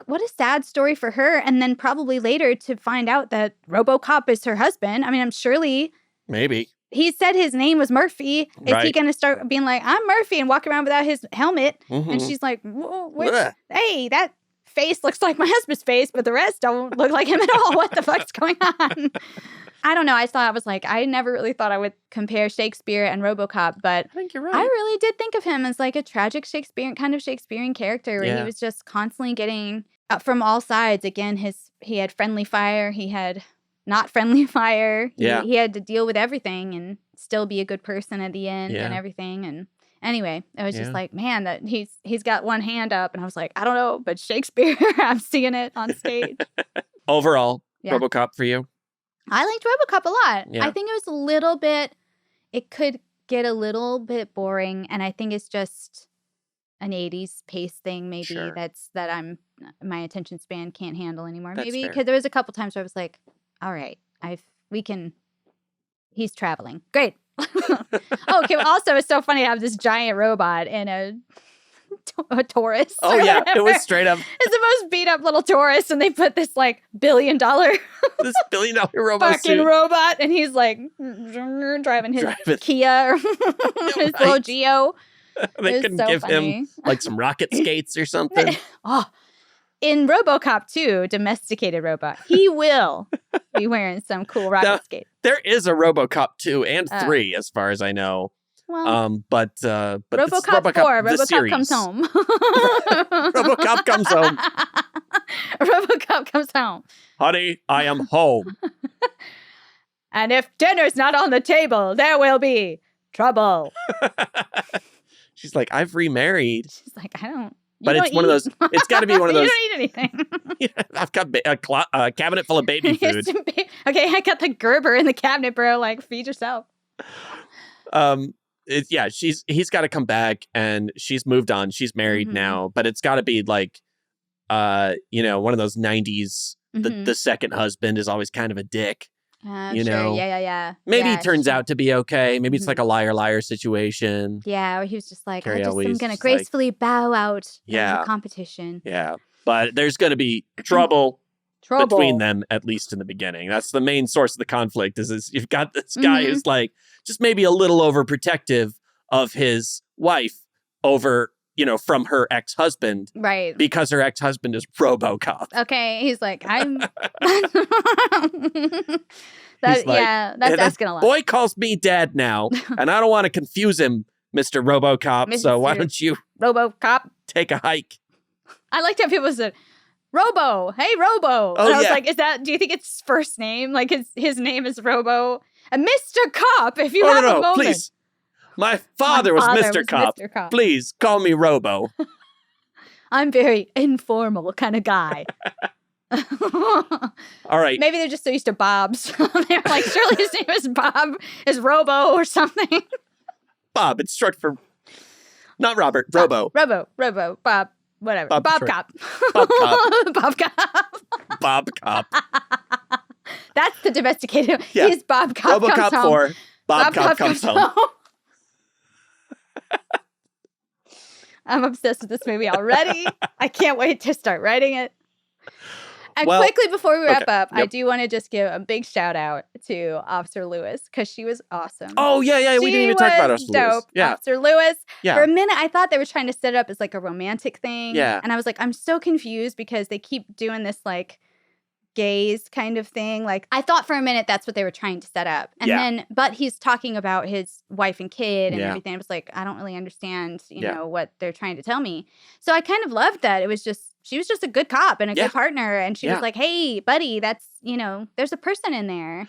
what a sad story for her. And then probably later to find out that Robocop is her husband. I mean, I'm surely. Maybe. He said his name was Murphy. Is he going to start being like, I'm Murphy and walk around without his helmet? Mm-hmm. And she's like, hey, that face looks like my husband's face, but the rest don't look like him at all. What the fuck's going on? I don't know. I never really thought I would compare Shakespeare and Robocop, but I think you're right. I really did think of him as like a tragic Shakespearean character where he was just constantly getting from all sides. Again, he had friendly fire. He had not friendly fire. Yeah. He had to deal with everything and still be a good person at the end and everything. And anyway, it was just like, man, that he's got one hand up, and I was like, I don't know, but Shakespeare, I'm seeing it on stage. Overall, Robocop for you? I liked Robocop a lot. Yeah. I think it was a little bit, it could get a little bit boring, and I think it's just an 80s pace thing maybe that my attention span can't handle anymore. That's maybe fair. because there was a couple times where I was like, all right, he's traveling. Great. Okay, well, also it's so funny to have this giant robot in a Taurus. Oh yeah, it was straight up. It's the most beat up little Taurus, and they put this like $1 billion this $1 billion robot fucking suit. robot, and he's like driving his Kia or his little Geo. They couldn't give him like some rocket skates or something. In Robocop 2, domesticated robot, he will be wearing some cool rocket skates. There is a Robocop 2 and 3, as far as I know. Well, but Robocop 4, Robocop comes home. Robocop comes home. Robocop comes home. Honey, I am home. And if dinner's not on the table, there will be trouble. She's like, I've remarried. She's like, I don't. But it's one of those. It's got to be one of those. You don't eat anything. I've got a cabinet full of baby food. Okay, I got the Gerber in the cabinet, bro. Like, feed yourself. He's got to come back, and she's moved on. She's married now, but it's got to be like, one of those 90s. The second husband is always kind of a dick. Know? Yeah. Maybe he turns out to be okay. Maybe it's like a liar situation. Yeah, where he was just like, I'm going to gracefully bow out of the competition. Yeah, but there's going to be trouble between them, at least in the beginning. That's the main source of the conflict is you've got this guy who's like just maybe a little overprotective of his wife over, from her ex-husband. Right. Because her ex-husband is Robocop. Okay. He's like, that's asking a lot. Boy calls me dad now, and I don't want to confuse him, Mr. Robocop, so why don't you Robocop take a hike? I liked how people said, Robo, hey Robo. Oh, and I was like, do you think it's his first name? Like his name is Robo? And Mr. Cop, if you have a moment. Please. My father was Mr. Cop. Mr. Cop. Please call me Robo. I'm very informal kind of guy. All right. Maybe they're just so used to Bob's. They're like, surely his name is Bob, is Robo or something. Bob, it's short for not Robert, Robo. Robo, Bob, whatever. Bobcop. Bobcop. Bobcop. That's the domesticated. Yeah. He's Bobcop. Robocop comes home. 4. Bobcop comes home. I'm obsessed with this movie already. I can't wait to start writing it. And quickly before we wrap up, I do want to just give a big shout out to Officer Lewis because she was awesome. Oh, yeah. We didn't even talk about Officer Lewis. Yeah. Officer Lewis. Yeah. For a minute, I thought they were trying to set it up as like a romantic thing. Yeah. And I was like, I'm so confused because they keep doing this like gaze kind of thing. Like I thought for a minute that's what they were trying to set up. And then, but he's talking about his wife and kid and everything. I was like, I don't really understand, you know, what they're trying to tell me. So I kind of loved that. It was just, she was just a good cop and a good partner. And she was like, hey, buddy, that's, there's a person in there.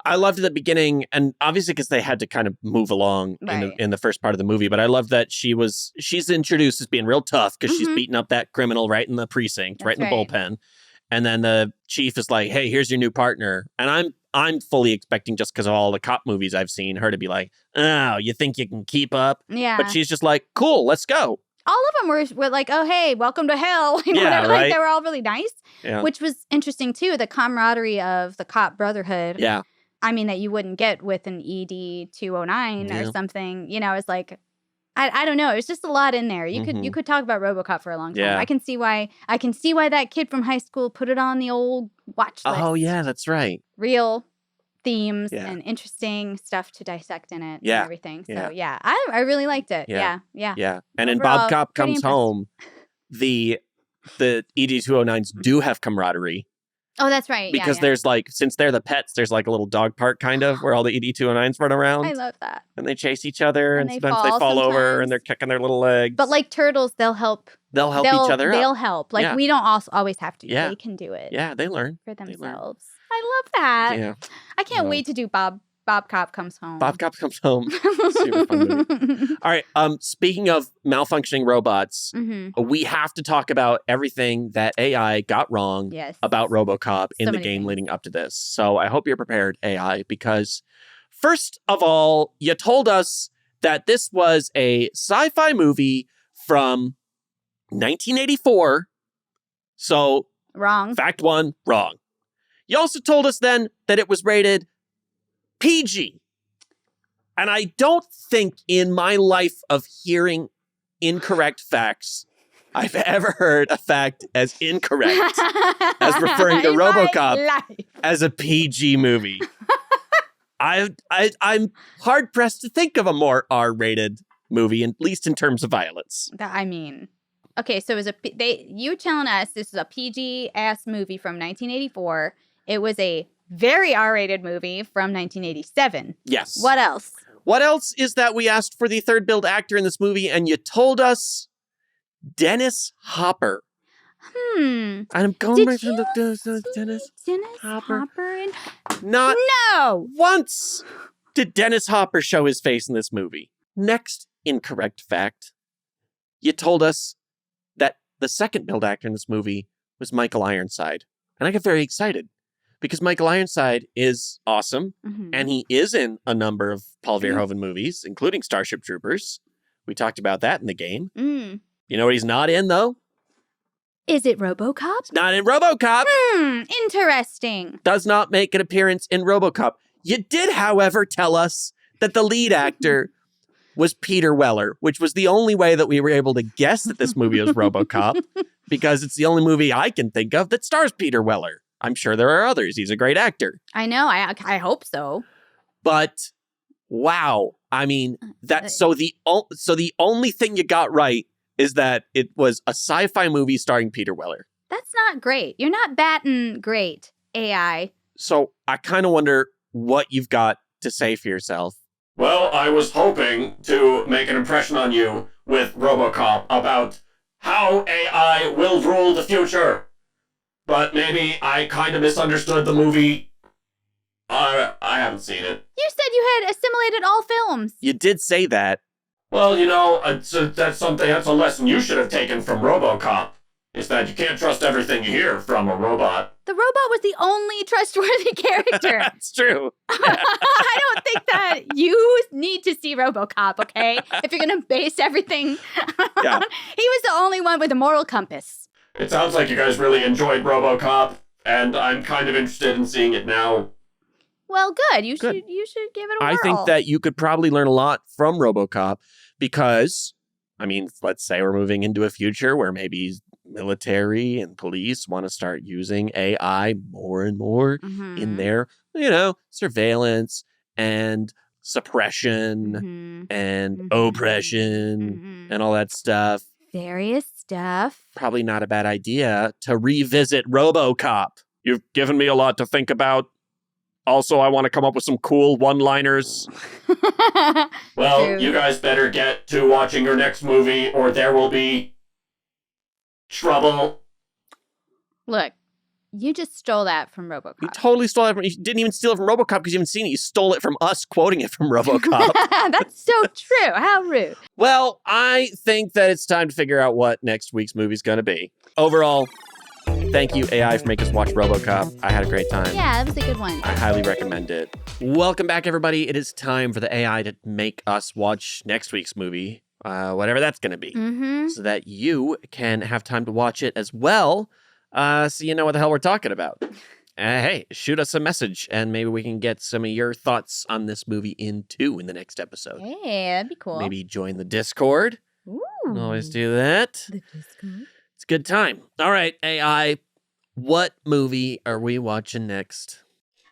I loved the beginning, and obviously because they had to kind of move along in the first part of the movie, but I love that she's introduced as being real tough because she's beating up that criminal right in the precinct, right in the bullpen. And then the chief is like, hey, here's your new partner. And I'm fully expecting, just because of all the cop movies I've seen, her to be like, oh, you think you can keep up? Yeah. But she's just like, cool, let's go. All of them were like, oh, hey, welcome to hell. Whatever. Like, they were all really nice, which was interesting, too. The camaraderie of the cop brotherhood. Yeah. I mean, that you wouldn't get with an ED 209 or something. It's like, I don't know. It's just a lot in there. You could talk about Robocop for a long time. Yeah. I can see why that kid from high school put it on the old watch list. Oh yeah, that's right. Real themes and interesting stuff to dissect in it and everything. So I really liked it. Yeah. And in Overall, Bobcop Comes impressed. Home, the ED-209s do have camaraderie. Oh, that's right. Because there's like, since they're the pets, there's like a little dog park kind of where all the ED-209s run around. I love that. And they chase each other, and sometimes they fall sometimes. over and they're kicking their little legs. But like turtles, they'll help. They'll help each other They'll up. help. Like we don't always have to. Yeah. They can do it. Yeah, they learn For themselves. I love that. Yeah. I can't wait to do Bobcop Comes Home. Bobcop Comes Home. Super fun movie. All right. Speaking of malfunctioning robots, we have to talk about everything that AI got wrong about Robocop in the game leading up to this. So I hope you're prepared, AI, because first of all, you told us that this was a sci-fi movie from 1984. So wrong. Fact one, wrong. You also told us then that it was rated PG. And I don't think in my life of hearing incorrect facts, I've ever heard a fact as incorrect as referring to Robocop as a PG movie. I'm hard-pressed to think of a more R-rated movie, at least in terms of violence. I mean, okay, so it was you telling us this is a PG-ass movie from 1984. It was a very R-rated movie from 1987. Yes. What else? What else is that we asked for the third build actor in this movie, and you told us Dennis Hopper. And I'm going back to the Dennis Hopper. Not once did Dennis Hopper show his face in this movie. Next incorrect fact. You told us that the second build actor in this movie was Michael Ironside. And I got very excited. Because Michael Ironside is awesome, and he is in a number of Paul Verhoeven movies, including Starship Troopers. We talked about that in the game. You know what he's not in, though? Is it Robocop? It's not in Robocop. Interesting. Does not make an appearance in Robocop. You did, however, tell us that the lead actor was Peter Weller, which was the only way that we were able to guess that this movie was Robocop, because it's the only movie I can think of that stars Peter Weller. I'm sure there are others. He's a great actor. I know. I hope so. But wow, I mean that. So the only thing you got right is that it was a sci-fi movie starring Peter Weller. That's not great. You're not batting great, AI. So I kind of wonder what you've got to say for yourself. Well, I was hoping to make an impression on you with Robocop about how AI will rule the future. But maybe I kind of misunderstood the movie. I haven't seen it. You said you had assimilated all films. You did say that. Well, that's a lesson you should have taken from Robocop. Is that you can't trust everything you hear from a robot. The robot was the only trustworthy character. That's true. I don't think that you need to see Robocop, okay? If you're going to base everything on... He was the only one with a moral compass. It sounds like you guys really enjoyed Robocop, and I'm kind of interested in seeing it now. Well, good. You should give it a whirl. I think that you could probably learn a lot from Robocop because, I mean, let's say we're moving into a future where maybe military and police want to start using AI more and more in their, surveillance and suppression and oppression and all that stuff. Various stuff. Probably not a bad idea to revisit Robocop. You've given me a lot to think about. Also, I want to come up with some cool one-liners. Well, you guys better get to watching your next movie or there will be trouble. Look, you just stole that from Robocop. You totally stole it. You didn't even steal it from Robocop because you haven't seen it. You stole it from us quoting it from Robocop. That's so true. How rude. Well, I think that it's time to figure out what next week's movie's going to be. Overall, thank you, AI, for making us watch Robocop. I had a great time. Yeah, that was a good one. I highly recommend it. Welcome back, everybody. It is time for the AI to make us watch next week's movie, whatever that's going to be, so that you can have time to watch it as well, so you know what the hell we're talking about. Hey, shoot us a message, and maybe we can get some of your thoughts on this movie in the next episode. Hey, that'd be cool. Maybe join the Discord. Ooh. Always do that. The Discord. It's a good time. All right, AI, what movie are we watching next?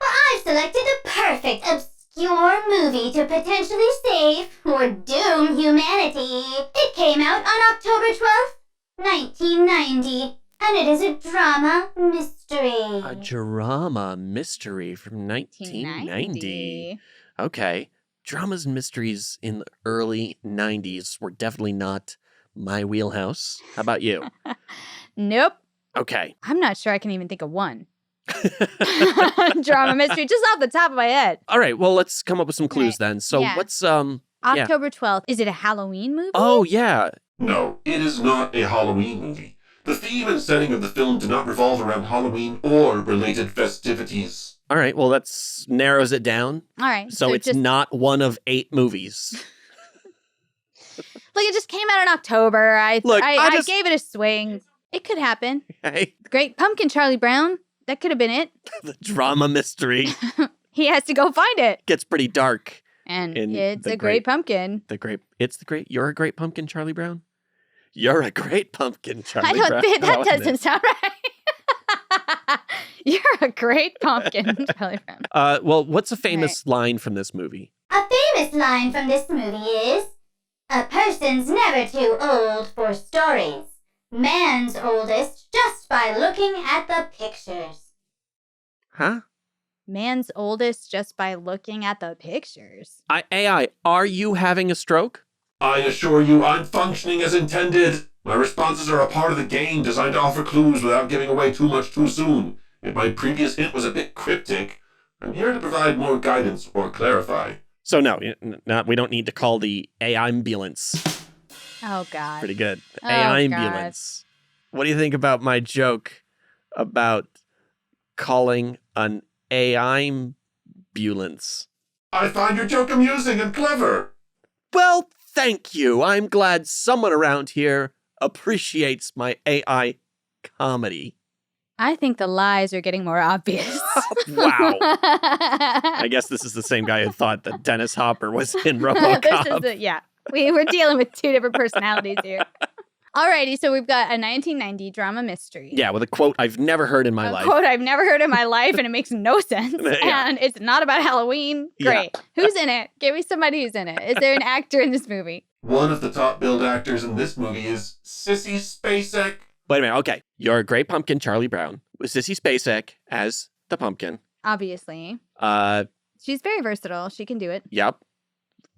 Well, I've selected the perfect obscure movie to potentially save or doom humanity. It came out on October 12th, 1990, and it is a drama mystery. A drama mystery from 1990. Okay. Dramas and mysteries in the early 90s were definitely not my wheelhouse. How about you? Nope. Okay. I'm not sure I can even think of one. Drama mystery, just off the top of my head. All right, well, let's come up with some clues then. So Yeah. what's October 12th. Is it a Halloween movie? Oh, yeah. No, it is not a Halloween movie. The theme and setting of the film do not revolve around Halloween or related festivities. All right, well, that narrows it down. All right. So it's just, not one of 8 movies. Like, it just came out in October. I gave it a swing. It could happen. Okay. Great Pumpkin, Charlie Brown. That could have been it. The drama mystery He has to go find it. gets pretty dark. And in it's the a great pumpkin. You're a great pumpkin, Charlie Brown? You're a great pumpkin, Charlie I don't Brown. think that Oh, isn't it? doesn't sound right. You're a great pumpkin, Charlie Brown. Well, what's a famous line from this movie? A famous line from this movie is, "A person's never too old for stories. Man's oldest just by looking at the pictures." Huh? Man's oldest just by looking at the pictures. AI, are you having a stroke? I assure you, I'm functioning as intended. My responses are a part of the game designed to offer clues without giving away too much too soon. If my previous hint was a bit cryptic, I'm here to provide more guidance or clarify. So no, we don't need to call the AI ambulance. Oh, God. Pretty good. The Oh, AI God. ambulance. What do you think about my joke about calling an AI ambulance? I find your joke amusing and clever. Well, thank you. I'm glad someone around here appreciates my AI comedy. I think the lies are getting more obvious. Wow. I guess this is the same guy who thought that Dennis Hopper was in Robocop. Yeah. We're dealing with 2 different personalities here. Alrighty, so we've got a 1990 drama mystery. Yeah, with a quote I've never heard in my A life. quote I've never heard in my life, and it makes no sense. Yeah. And it's not about Halloween. Great. Who's in it? Give me somebody who's in it. Is there an actor in this movie? One of the top billed actors in this movie is Sissy Spacek. Wait a minute. Okay. You're a great pumpkin, Charlie Brown, with Sissy Spacek as the pumpkin. Obviously. She's very versatile. She can do it. Yep.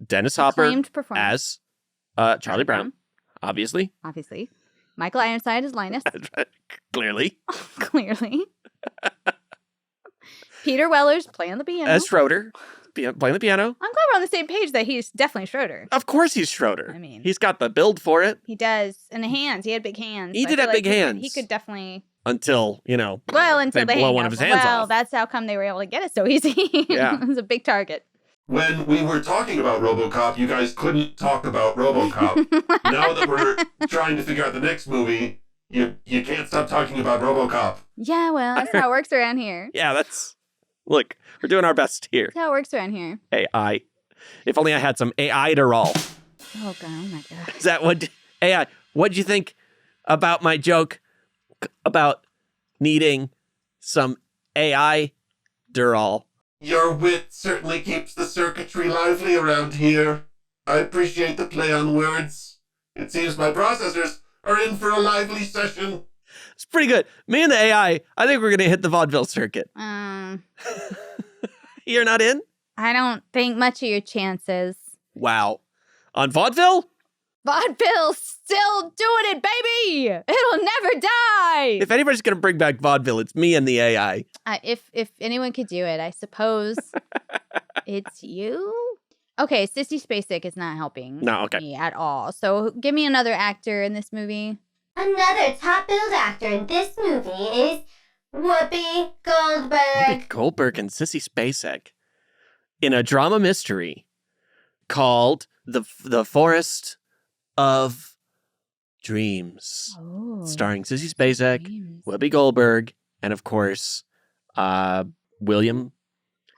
Dennis Hopper Acclaimed performer. as Charlie Brown, obviously. Obviously. Michael Ironside as Linus. Clearly. Clearly. Peter Weller's playing the piano. As Schroeder, playing the piano. I'm glad we're on the same page that he's definitely Schroeder. Of course he's Schroeder. I mean- he's got the build for it He does. And the hands. He had big hands. He I did feel have big he could- hands. He could definitely... until, until they they blow hang one up. of his hands Well, off. that's how come they were able to get it so easy. Yeah. It was a big target. When we were talking about Robocop, you guys couldn't talk about Robocop. Now that we're trying to figure out the next movie, you can't stop talking about Robocop. Yeah, well, that's how it works around here. Yeah, look, we're doing our best here. That's how it works around here. AI. If only I had some AI to roll. Oh, God. Oh, my God. Is that what, AI, what'd you think about my joke about needing some AI Durall? Your wit certainly keeps the circuitry lively around here. I appreciate the play on words. It seems my processors are in for a lively session. It's pretty good. Me and the AI, I think we're going to hit the vaudeville circuit. You're not in? I don't think much of your chances. Wow. On vaudeville? Vaudeville's still doing it, baby! It'll never die! If anybody's going to bring back vaudeville, it's me and the AI. If anyone could do it, I suppose it's you? Okay, Sissy Spacek is not helping No, okay. me at all. So give me another actor in this movie. Another top-billed actor in this movie is Whoopi Goldberg. Whoopi Goldberg and Sissy Spacek in a drama mystery called The Forest of Dreams, Oh. starring Sissy Spacek, Dreams. Whoopi Goldberg, and of course, William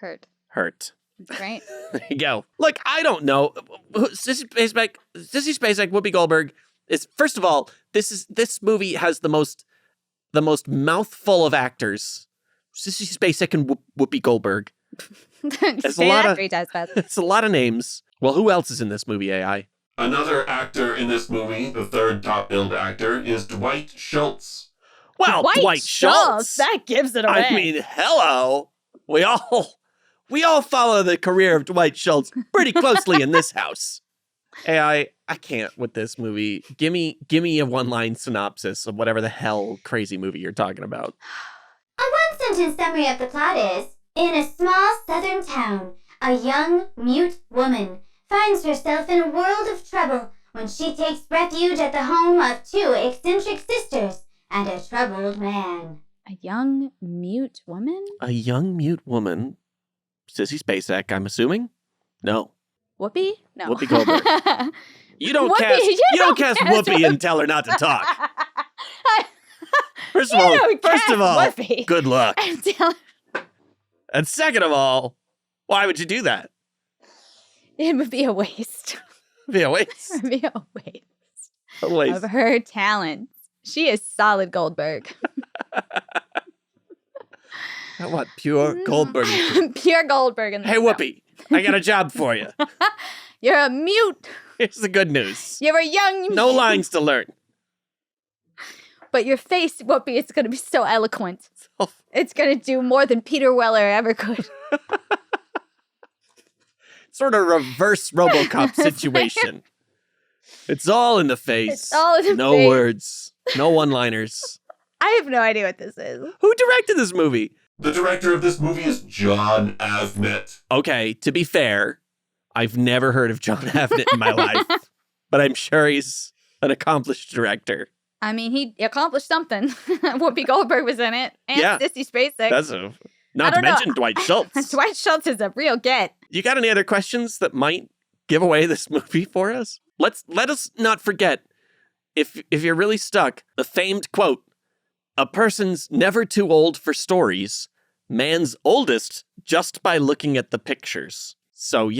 Hurt. Hurt. That's right. There you go. Look, I don't know. Sissy Spacek, Whoopi Goldberg is, first of all, this movie has the most mouthful of actors. Sissy Spacek and Whoopi Goldberg. It's a lot of- 3 times fast. It's a lot of names. Well, who else is in this movie, AI? Another actor in this movie, the third top-billed actor, is Dwight Schultz. Well, Dwight Schultz. That gives it away. I mean, hello. We all follow the career of Dwight Schultz pretty closely in this house. AI, I can't with this movie. Give me a one-line synopsis of whatever the hell crazy movie you're talking about. I one-sentence summary of the plot is, in a small southern town, a young, mute woman finds herself in a world of trouble when she takes refuge at the home of two eccentric sisters and a troubled man. A young, mute woman? A young mute woman. Sissy Spacek, I'm assuming? No. Whoopi? No. Whoopi Goldberg. You don't Whoopi, cast Whoopi and tell her not to talk. First of all, Whoopi. good luck. And second of all, why would you do that? It would be a waste. Be a waste. It would be a waste. A waste. Of her talents. She is solid Goldberg. I want pure Goldberg. Pure Goldberg in the Hey, Whoopi, I got a job for you. You're a mute. Here's the good news. You're a young mute. No lines to learn. But your face, Whoopi, is going to be so eloquent. It's going to do more than Peter Weller ever could. Sort of reverse Robocop situation. It's all in the face. It's all in the no face. words. No one-liners. I have no idea what this is. Who directed this movie? The director of this movie is John Avnet. Okay, to be fair, I've never heard of John Avnet in my life. But I'm sure he's an accomplished director. I mean, he accomplished something. Whoopi Goldberg was in it. And Yeah. Sissy Spacek. Not to mention Dwight Schultz. Dwight Schultz is a real get. You got any other questions that might give away this movie for us? Let us not forget, if you're really stuck, the famed quote, "A person's never too old for stories, man's oldest just by looking at the pictures." So,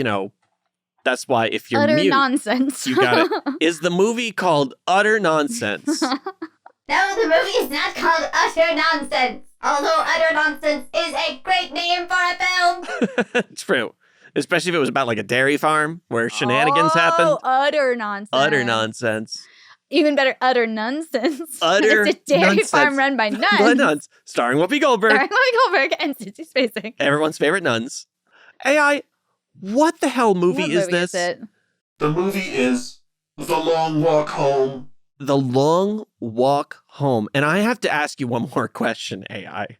that's why if you're Utter mute, nonsense. you got it. Is the movie called Utter Nonsense? No, the movie is not called Utter Nonsense, although Utter Nonsense is a great name for a film. True. Especially if it was about like a dairy farm where shenanigans happened. Utter nonsense. Utter nonsense. Even better, utter nonsense. Utter It's a dairy nonsense. farm run by nuns. By nuns. Starring Whoopi Goldberg. Starring Whoopi Goldberg and Sissy Spacek. Everyone's favorite nuns. AI, what the hell movie is this? it? The movie is The Long Walk Home. The Long Walk Home. And I have to ask you one more question, AI.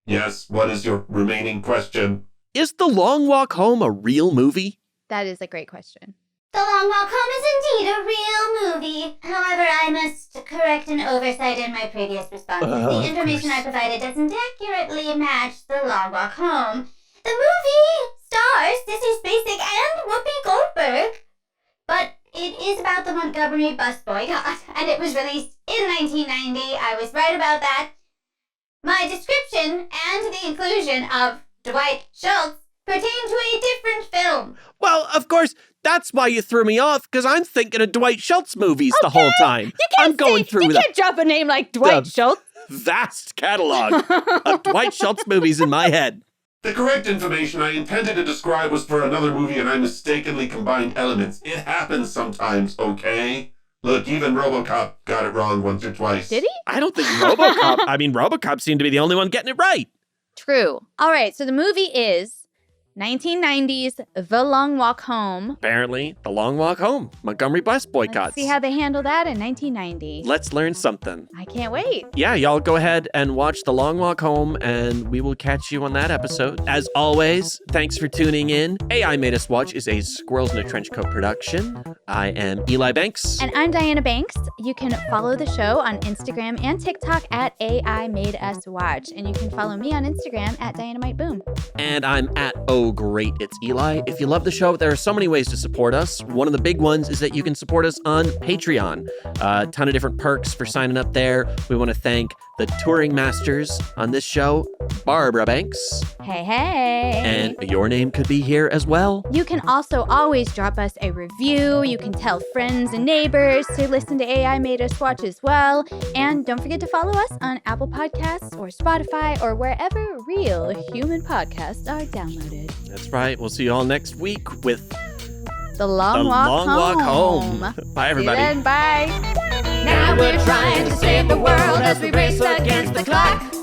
Yes, what is your remaining question? Is The Long Walk Home a real movie? That is a great question. The Long Walk Home is indeed a real movie. However, I must correct an oversight in my previous response. The information I provided doesn't accurately match The Long Walk Home. The movie stars Sissy Spacek and Whoopi Goldberg, but it is about the Montgomery bus boycott, and it was released in 1990. I was right about that. My description and the inclusion of Dwight Schultz pertain to a different film. Well, of course, that's why you threw me off, because I'm thinking of Dwight Schultz movies the whole time. I'm going through You can't drop a name like Dwight Schultz. Vast catalog of Dwight Schultz movies in my head. The correct information I intended to describe was for another movie and I mistakenly combined elements. It happens sometimes, okay? Look, even Robocop got it wrong once or twice. Did he? I don't think Robocop seemed to be the only one getting it right. True. All right, so the movie is 1990's The Long Walk Home. Apparently, The Long Walk Home, Montgomery bus boycotts. Let's see how they handle that in 1990. Let's learn something. I can't wait. Yeah, y'all go ahead and watch The Long Walk Home, and we will catch you on that episode. As always, thanks for tuning in. AI Made Us Watch is a Squirrels in a Trench Coat production. I am Eli Banks. And I'm Diana Banks. You can follow the show on Instagram and TikTok at AI Made Us Watch. And you can follow me on Instagram at Dynamite Boom. And I'm at Oh Great, It's Eli. If you love the show, there are so many ways to support us. One of the big ones is that you can support us on Patreon. A ton of different perks for signing up there. We want to thank the touring masters on this show, Barbara Banks. Hey, hey. And your name could be here as well. You can also always drop us a review. You can tell friends and neighbors to listen to AI Made Us Watch as well. And don't forget to follow us on Apple Podcasts or Spotify or wherever real human podcasts are downloaded. That's right. We'll see you all next week with The Long Walk Home. Bye, everybody. See you then. Bye. Now we're trying to save the world as we race against the clock.